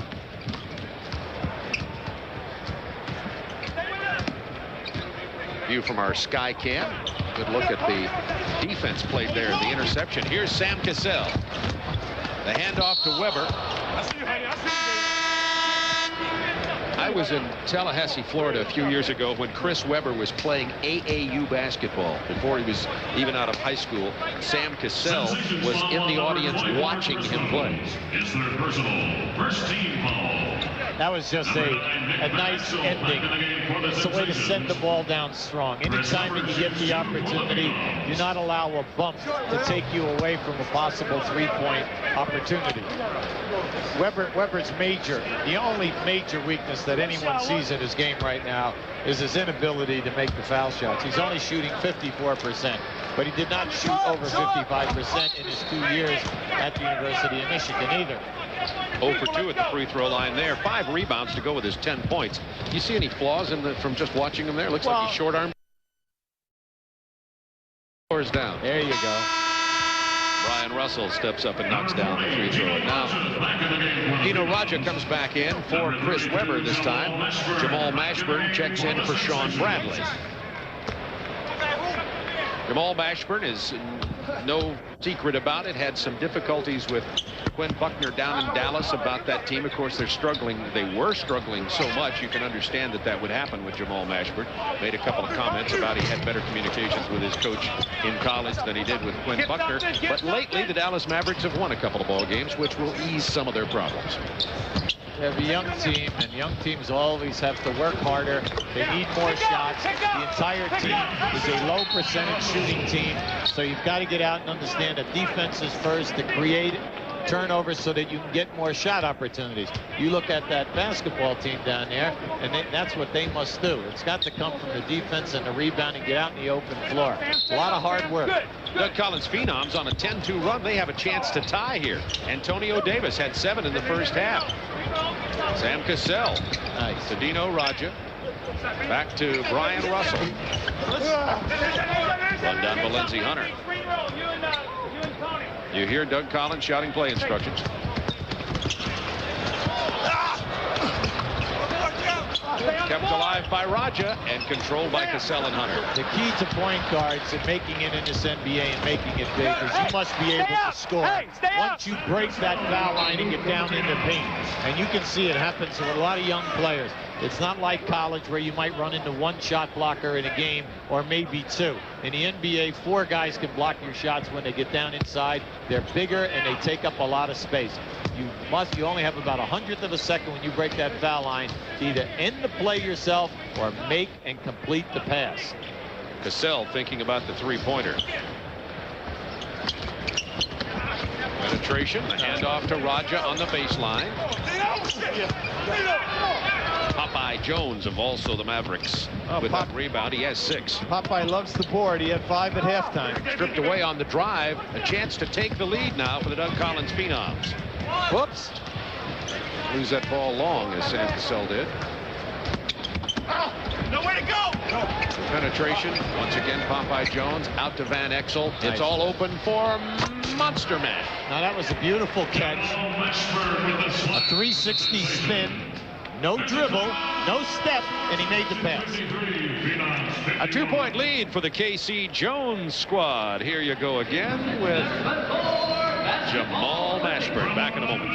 View from our sky cam. Good look at the defense played there, the interception. Here's Sam Cassell. The handoff to Weber. I was in Tallahassee, Florida a few years ago when Chris Weber was playing AAU basketball before he was even out of high school. Sam Cassell was in the audience watching him play. It's their personal first team foul. That was just a nice ending. It's a way to send the ball down strong. Anytime that you get the opportunity, do not allow a bump to take you away from a possible three-point opportunity. Weber's the only major weakness that anyone sees in his game right now is his inability to make the foul shots. He's only shooting 54%, but he did not shoot over 55% in his 2 years at the University of Michigan either. 0 for 2 at the free throw line there. 5 rebounds to go with his 10 points. Do you see any flaws in from just watching him there? Looks like he's short arm. Down. There you go. Brian Russell steps up and knocks down the free throw. Now, Dino Raja comes back in for Chris Weber this time. Jamal Mashburn checks in for Sean Bradley. Jamal Mashburn is no secret about it. Had some difficulties with Quinn Buckner down in Dallas about that team. Of course, they're struggling. They were struggling so much. You can understand that that would happen with Jamal Mashburn. Made a couple of comments about he had better communications with his coach in college than he did with Quinn Buckner. But lately, the Dallas Mavericks have won a couple of ball games, which will ease some of their problems. They have a young team, and young teams always have to work harder. They need more shots. The entire team is a low percentage shooting team, so you've got to get out and understand that defense is first to create turnovers so that you can get more shot opportunities. You look at that basketball team down there, and that's what they must do. It's got to come from the defense and the rebound and get out in the open floor. A lot of hard work. Doug Collins Phenoms on a 10-2 run. They have a chance to tie here. Antonio Davis had 7 in the first half. Sam Cassell. Nice. To Dino Raja. Back to Brian Russell. Run down to Lindsey Hunter. You hear Doug Collins shouting play instructions. Kept alive by Raja and controlled by Cassell and Hunter. The key to point guards and making it in this NBA and making it big is you must be able to score. Once you break that foul line and get down in the paint, and you can see it happens with a lot of young players. It's not like college where you might run into 1 shot blocker in a game or maybe 2. In the NBA, 4 guys can block your shots when they get down inside. They're bigger and they take up a lot of space. You only have about 100th of a second when you break that foul line to either end the play yourself or make and complete the pass. Cassell thinking about the three-pointer. Penetration, the handoff to Raja on the baseline. Popeye Jones of also the Mavericks with that rebound. He has 6. Popeye loves the board. He had 5 at halftime. Stripped away on the drive. A chance to take the lead now for the Doug Collins Phenoms. Whoops. Lose that ball long as Sam Cassell did. Nowhere to go. Penetration. Once again, Popeye Jones out to Van Exel. Nice. It's all open for Monster Man. Now that was a beautiful catch. A 360 spin. No dribble, no step, and he made the pass. A 2-point lead for the KC Jones squad. Here you go again with Jamal Mashburn. Back in a moment.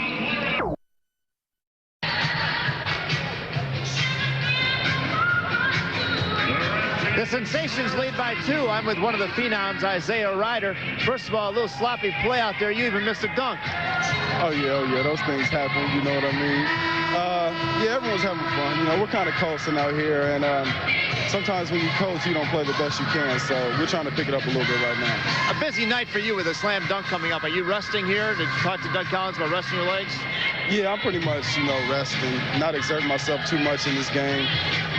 The Sensations lead by 2. I'm with one of the Phenoms, Isaiah Ryder. First of all, a little sloppy play out there. You even missed a dunk. Oh yeah, those things happen, you know what I mean? Yeah, everyone's having fun. You know, we're kind of coasting out here, and sometimes when you coast, you don't play the best you can, so we're trying to pick it up a little bit right now. A busy night for you with a slam dunk coming up. Are you resting here? Did you talk to Doug Collins about resting your legs? Yeah, I'm pretty much, you know, resting, not exerting myself too much in this game.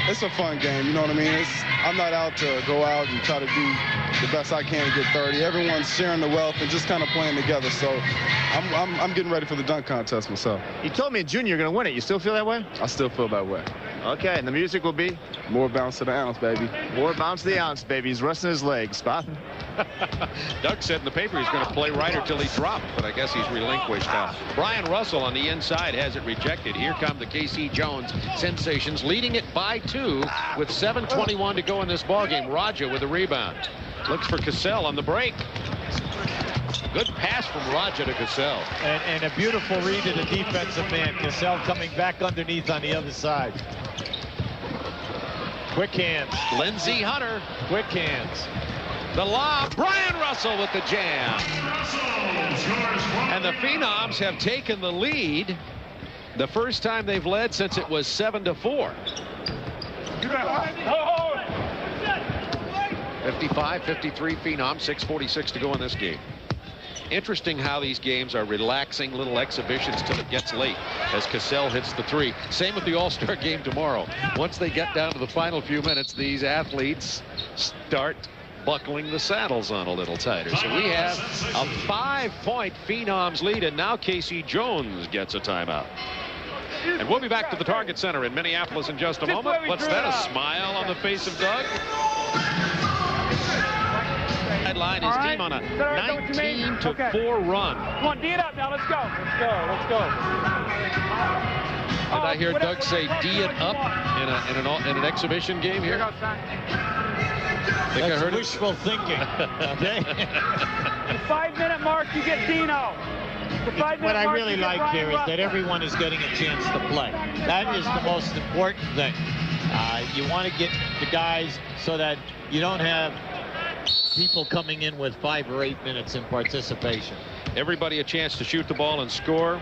It's a fun game, you know what I mean? I'm not out to go out and try to do the best I can to get 30. Everyone's sharing the wealth and just kind of playing together, so I'm getting ready for the dunk contest myself. You told me in June you're going to win it. You still feel that way? I still feel that way. Okay, and the music will be? More bounce to the ounce, baby. More bounce to the ounce, baby. He's resting his legs. Bob? Doug said in the paper he's going to play Ryder till he dropped, but I guess he's relinquished now. Brian Russell on the inside has it rejected. Here come the K.C. Jones Sensations, leading it by 2 with 7:21 to go in this ballgame. Raja with a rebound. Looks for Cassell on the break. Good pass from Raja to Cassell. And a beautiful read to the defensive man. Cassell coming back underneath on the other side. Quick hands. Lindsey Hunter. Quick hands. The lob. Brian Russell with the jam. And the Phenoms have taken the lead. The first time they've led since it was 7-4. 55-53 Phenoms. 6:46 to go in this game. Interesting how these games are relaxing little exhibitions till it gets late as Cassell hits the 3. Same with the All-Star game tomorrow. Once they get down to the final few minutes, these athletes start buckling the saddles on a little tighter. So we have a 5-point Phenoms lead, and now K.C. Jones gets a timeout. And we'll be back to the Target Center in Minneapolis in just a moment. What's that? A smile on the face of Doug? Headline his team on a 19-4 run. Come on, D it up now. Let's go. Let's go. Did I hear Doug say D it up in an exhibition game here? I think I heard wishful thinking. Okay. The 5-minute mark, you get Dino. What I really like here is that everyone is getting a chance to play. That is the most important thing. You want to get the guys so that you don't have people coming in with 5 or 8 minutes in participation. Everybody a chance to shoot the ball and score.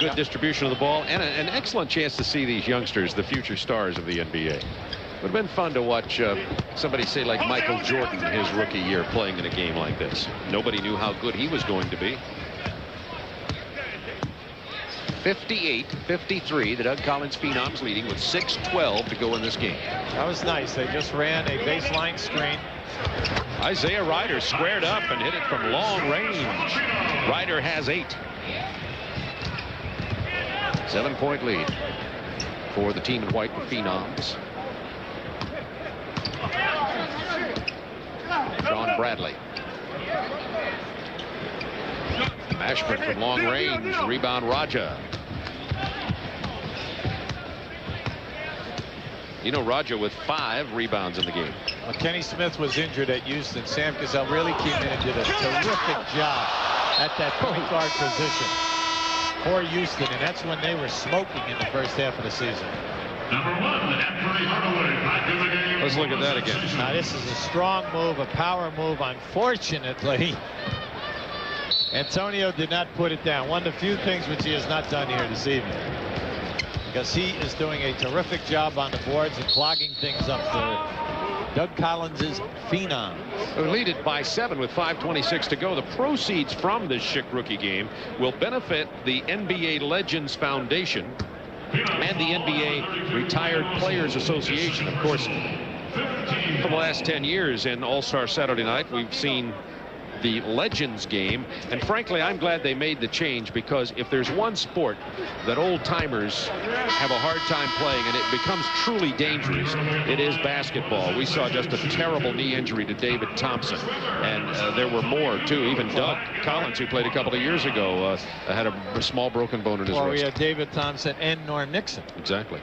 Good distribution of the ball, and an excellent chance to see these youngsters, the future stars of the NBA. Would have been fun to watch somebody say like Michael Jordan his rookie year playing in a game like this. Nobody knew how good he was going to be. 58-53, the Doug Collins Phenoms leading with 6:12 to go in this game. That was nice. They just ran a baseline screen. Isaiah Ryder squared up and hit it from long range. Ryder has 8. 7-point lead for the team in white, the Phenoms. Sean Bradley. Mashburn from long range. Rebound Raja. You know, Raja with 5 rebounds in the game. Well, Kenny Smith was injured at Houston. Sam Cassell really came in and did a terrific job at that point guard position for Houston, and that's when they were smoking in the first half of the season. Number 1, Anfernee Hardaway, back in the game. Let's look at that again. Now this is a strong move, a power move. Unfortunately, Antonio did not put it down. One of the few things which he has not done here this evening, because he is doing a terrific job on the boards and clogging things up for Doug Collins' Phenoms. They lead it by 7 with 5:26 to go. The proceeds from this Schick rookie game will benefit the NBA Legends Foundation and the NBA Retired Players Association. Of course, for the last 10 years in All-Star Saturday Night, we've seen the Legends game, and frankly I'm glad they made the change, because if there's one sport that old-timers have a hard time playing and it becomes truly dangerous, it is basketball. We saw just a terrible knee injury to David Thompson, and there were more too. Even Doug Collins, who played a couple of years ago, had a small broken bone in his wrist. We had David Thompson and Norm Nixon. Exactly.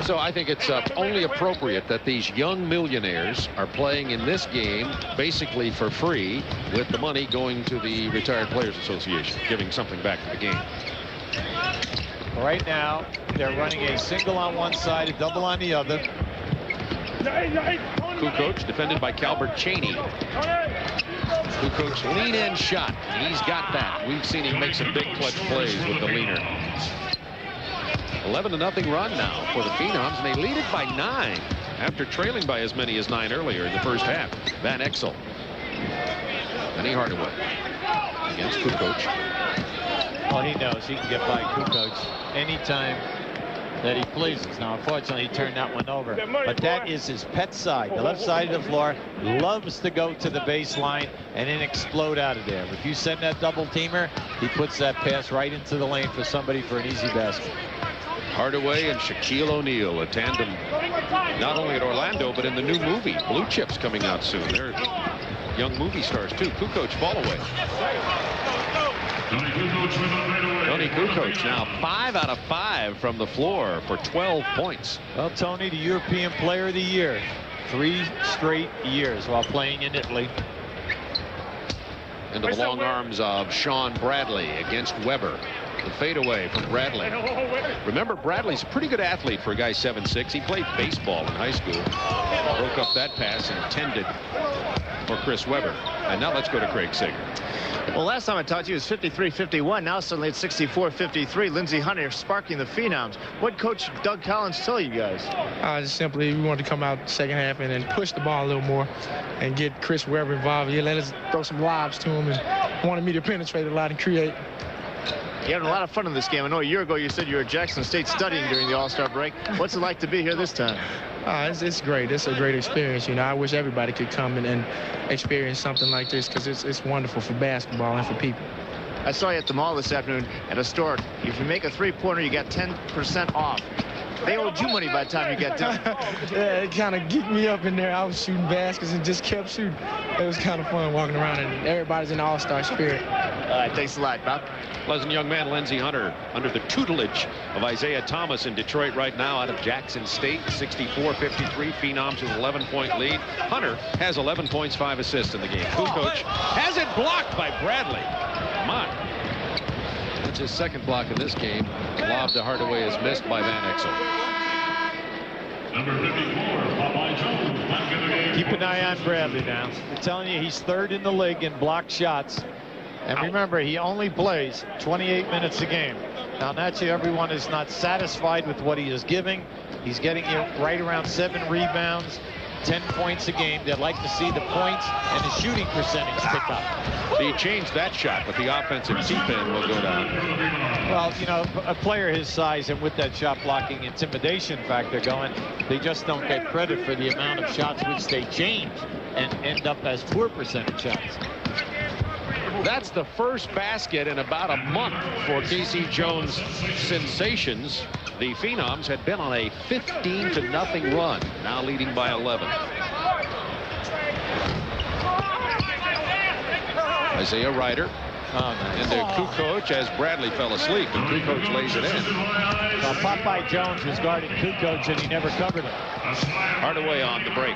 So I think it's only appropriate that these young millionaires are playing in this game basically for free, with the money going to the Retired Players Association, giving something back to the game. Right now, they're running a single on one side, a double on the other. Kukoc defended by Calbert Chaney. Kukoc lean-in shot. He's got that. We've seen him make some big clutch plays with the leaner. 11-0 run now for the Phenoms, and they lead it by 9 after trailing by as many as 9 earlier in the first half. Van Exel. Anfernee Hardaway against Kukoc. Well, he knows he can get by Kukoc anytime that he pleases. Now, unfortunately, he turned that one over. But that is his pet side. The left side of the floor loves to go to the baseline and then explode out of there. If you send that double teamer, he puts that pass right into the lane for somebody for an easy basket. Hardaway and Shaquille O'Neal, a tandem not only at Orlando, but in the new movie, Blue Chips, coming out soon. They're young movie stars, too. Kukoc fall away. Tony Kukoc now 5 out of 5 from the floor for 12 points. Well, Tony, the European Player of the Year, 3 straight years while playing in Italy. Into the long arms of Sean Bradley against Weber. The fadeaway from Bradley. Remember, Bradley's a pretty good athlete for a guy 7'6". He played baseball in high school. Broke up that pass intended for Chris Weber. And now let's go to Craig Sager. Well, last time I talked to you, it was 53-51. Now suddenly it's 64-53. Lindsey Hunter sparking the Phenoms. What Coach Doug Collins tell you guys? Just simply, we wanted to come out second half and then push the ball a little more and get Chris Weber involved. He let us throw some lobs to him and wanted me to penetrate a lot and create. You're having a lot of fun in this game. I know a year ago you said you were at Jackson State studying during the All-Star break. What's it like to be here this time? It's great. It's a great experience. You know, I wish everybody could come and experience something like this because it's wonderful for basketball and for people. I saw you at the mall this afternoon at a store. If you make a three-pointer, you got 10% off. They owed you money by the time you got done. Yeah, it kind of geeked me up in there. I was shooting baskets and just kept shooting. It was kind of fun walking around, and everybody's in the all-star spirit. All right, thanks a lot, Bob. Pleasant young man Lindsey Hunter under the tutelage of Isaiah Thomas in Detroit right now out of Jackson State. 64-53. Phenoms with an 11-point lead. Hunter has 11 points, 5 assists in the game. Kukoc has it blocked by Bradley. Come on. That's his second block in this game. Lob to Hardaway is missed by Van Exel. Number 54, Popeye Jones. Keep an eye on Bradley now. I'm telling you, he's 3rd in the league in blocked shots. And remember, he only plays 28 minutes a game. Now, naturally, everyone is not satisfied with what he is giving. He's getting you right around 7 rebounds, 10 points a game. They'd like to see the points and the shooting percentage pick up. He changed that shot, but the offensive T-pin will go down. Well, you know, a player his size and with that shot blocking intimidation factor going, they just don't get credit for the amount of shots which they change and end up as poor percentage shots. That's the first basket in about a month for Casey Jones Sensations. The Phenoms had been on a 15-0 run, now leading by 11. Isaiah Ryder into Kukoc as Bradley fell asleep, and Kukoc lays it in. Well, Popeye Jones was guarding Kukoc, and he never covered him. Hardaway on the break.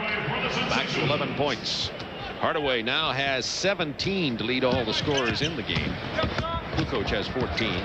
Back to 11 points. Hardaway now has 17 to lead all the scorers in the game. Kukoc has 14.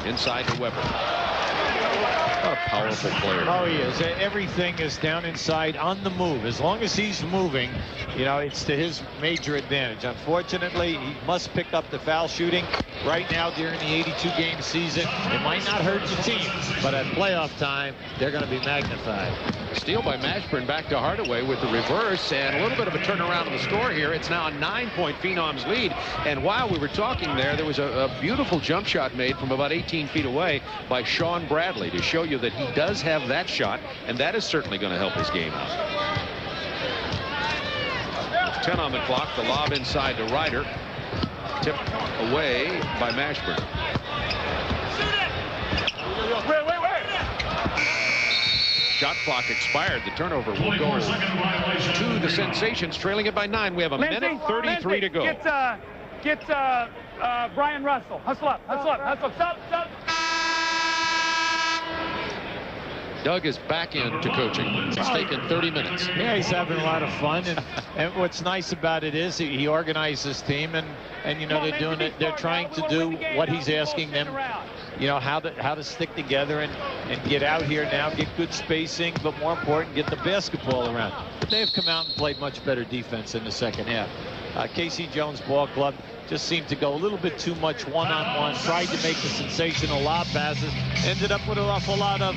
Inside to Weber. What a powerful player. Oh, he is. Everything is down inside on the move. As long as he's moving, you know, it's to his major advantage. Unfortunately, he must pick up the foul shooting right now during the 82-game season. It might not hurt the team, but at playoff time, they're going to be magnified. Steal by Mashburn, back to Hardaway with the reverse, and a little bit of a turnaround in the score here. It's now a 9-point Phenoms lead, and while we were talking there was a beautiful jump shot made from about 18 feet away by Sean Bradley to show you that he does have that shot, and that is certainly going to help his game out. With 10 on the clock, the lob inside to Ryder, tipped away by Mashburn. Shot clock expired. The turnover will go to the Sensations, trailing it by 9. We have a minute 33 to go. Get Brian Russell. Hustle up. Stop. Doug is back into coaching. It's taken 30 minutes. Yeah, he's having a lot of fun, and what's nice about it is he organized his team, and you know they're doing it. They're trying to do what he's asking them. You know how to stick together and get out here now, get good spacing, but more important, get the basketball around. But they've come out and played much better defense in the second half. Casey Jones ball club just seemed to go a little bit too much one-on-one, tried to make the sensational lob passes, ended up with an awful lot of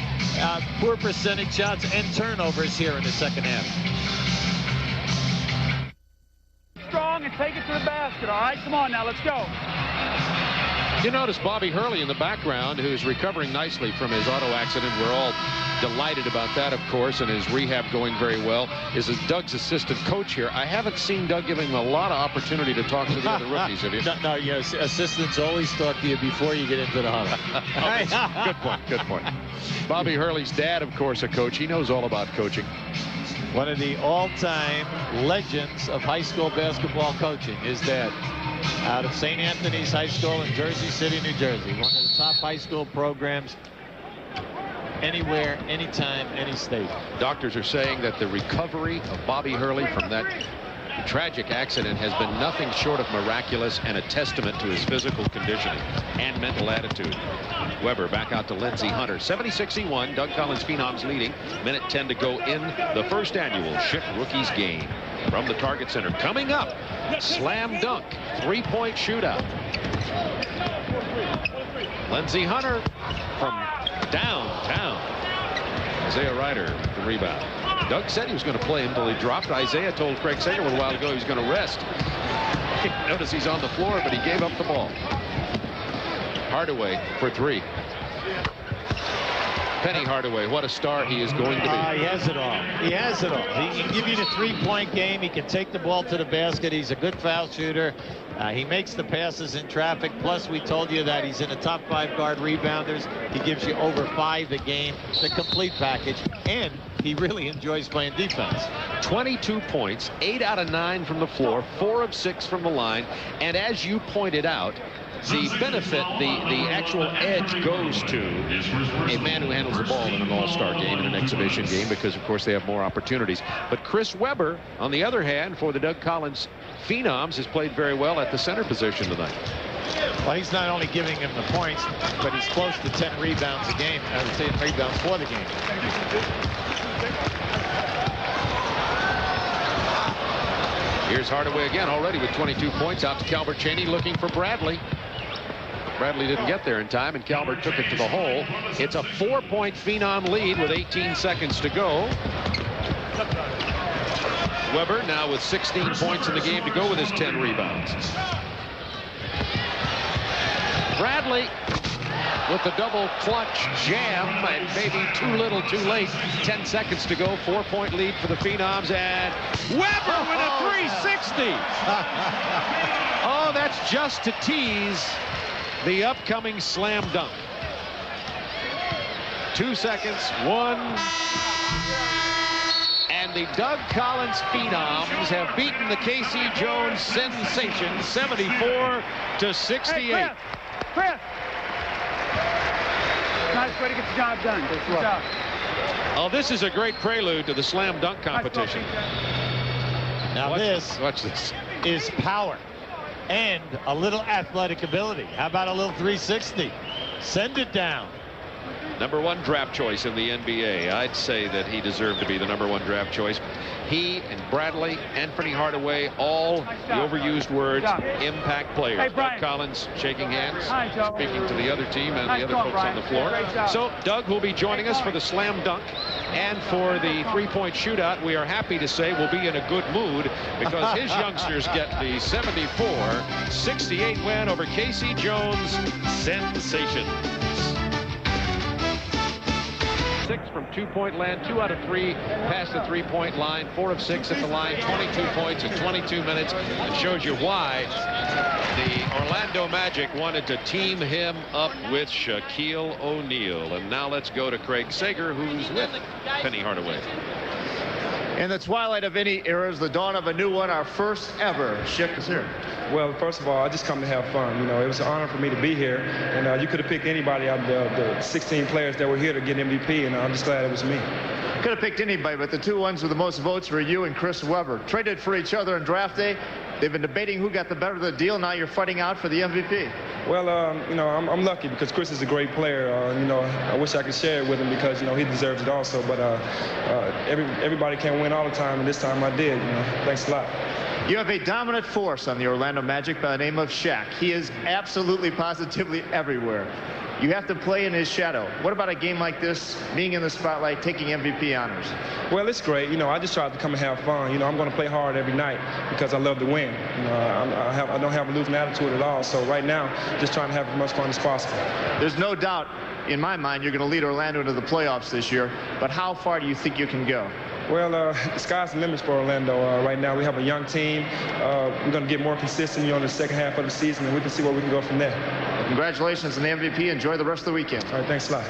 poor percentage shots and turnovers here in the second half. Strong and take it to the basket, all right? Come on now, let's go. You notice Bobby Hurley in the background, who's recovering nicely from his auto accident. We're all delighted about that, of course, and his rehab going very well. Is Doug's assistant coach here. I haven't seen Doug give him a lot of opportunity to talk to the other rookies, have you? No, yes, assistants always talk to you before you get into the huddle. Good point, good point. Bobby Hurley's dad, of course, a coach. He knows all about coaching. One of the all-time legends of high school basketball coaching, his dad. Out of St. Anthony's High School in Jersey City, New Jersey. One of the top high school programs anywhere, anytime, any state. Doctors are saying that the recovery of Bobby Hurley from that tragic accident has been nothing short of miraculous and a testament to his physical conditioning and mental attitude. Weber back out to Lindsey Hunter. 76-61. Doug Collins Phenoms leading. Minute 10 to go in the first annual Schick Rookies game. From the Target Center. Coming up, slam dunk, three-point shootout. Lindsey Hunter from downtown. Isaiah Ryder, the rebound. Doug said he was going to play him until he dropped. Isaiah told Craig Sager a little while ago he was going to rest. Notice he's on the floor, but he gave up the ball. Hardaway for three. Anfernee Hardaway, what a star he is going to be. He has it all. He has it all. He can give you the three-point game. He can take the ball to the basket. He's a good foul shooter. He makes the passes in traffic. Plus, we told you that he's in the top 5 guard rebounders. He gives you over 5 a game, the complete package. And he really enjoys playing defense. 22 points, 8 out of 9 from the floor, 4 of 6 from the line. And as you pointed out, the benefit, the actual edge goes to a man who handles the ball in an all-star game, in an exhibition game, because, of course, they have more opportunities. But Chris Webber, on the other hand, for the Doug Collins Phenoms, has played very well at the center position tonight. Well, he's not only giving him the points, but he's close to 10 rebounds a game. I would say 10 rebounds for the game. Here's Hardaway again, already with 22 points, out to Calbert Chaney looking for Bradley. Bradley didn't get there in time, and Calbert took it to the hole. It's a 4-point Phenom lead with 18 seconds to go. Weber now with 16 points in the game to go with his 10 rebounds. Bradley with the double clutch jam, and maybe too little too late. 10 seconds to go, 4-point lead for the Phenoms, and Weber with a 360. Oh, that's just to tease the upcoming slam dunk. 2 seconds, 1. And the Doug Collins Phenoms have beaten the Casey Jones sensation 74-68. Hey, Chris. Nice way to get the job done. Good job. Oh, this is a great prelude to the slam dunk competition. Now watch this. Is power and a little athletic ability. How about a little 360? Send it down. #1 draft choice in the NBA. I'd say that he deserved to be the #1 draft choice. He and Bradley, Anfernee Hardaway, all the overused words, impact players. Hey, Doug Collins shaking hands, speaking to the other team and Nice the other job, folks Brian. on the floor. Great job. So Doug will be joining us for the slam dunk, and for the 3-point shootout. We are happy to say we'll be in a good mood because his youngsters get the 74-68 win over Casey Jones sensation. 6 from 2-point land, 2 out of 3 past the 3-point line, 4 of 6 at the line, 22 points in 22 minutes. It shows you why the Orlando Magic wanted to team him up with Shaquille O'Neal. And now let's go to Craig Sager, who's with Anfernee Hardaway. In the twilight of any eras, the dawn of a new one, our first ever Schick is here. Well, first of all, I just come to have fun. You know, it was an honor for me to be here, and you could have picked anybody out of the 16 players that were here to get MVP, and I'm just glad it was me. Could have picked anybody, but the two ones with the most votes were you and Chris Webber. Traded for each other on draft day. They've been debating who got the better of the deal. Now you're fighting out for the MVP. Well, you know, I'm lucky because Chris is a great player. You know, I wish I could share it with him because, you know, he deserves it also. But everybody can't win all the time, and this time I did. You know, thanks a lot. You have a dominant force on the Orlando Magic by the name of Shaq. He is absolutely, positively everywhere. You have to play in his shadow. What about a game like this, being in the spotlight, taking MVP honors? Well, it's great. You know, I just try to come and have fun. You know, I'm going to play hard every night because I love to win. You know, I don't have a losing attitude at all. So right now, just trying to have as much fun as possible. There's no doubt in my mind you're going to lead Orlando into the playoffs this year. But how far do you think you can go? Well, the sky's the limit for Orlando right now. We have a young team. We're going to get more consistent in the second half of the season, and we can see where we can go from there. Well, congratulations on the MVP. Enjoy the rest of the weekend. All right, thanks a lot.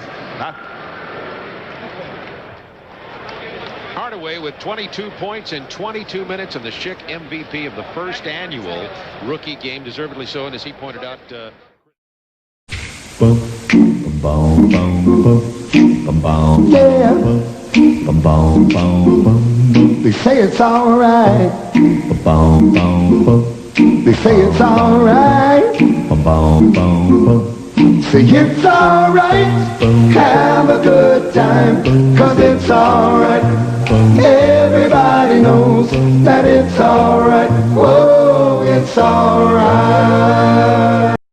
Hardaway with 22 points in 22 minutes, and the Schick MVP of the first annual rookie game, deservedly so, and as he pointed out. Yeah. They say it's alright. They say it's alright. Say it's alright. Have a good time, 'cause it's alright. Everybody knows that it's alright. Whoa, it's alright.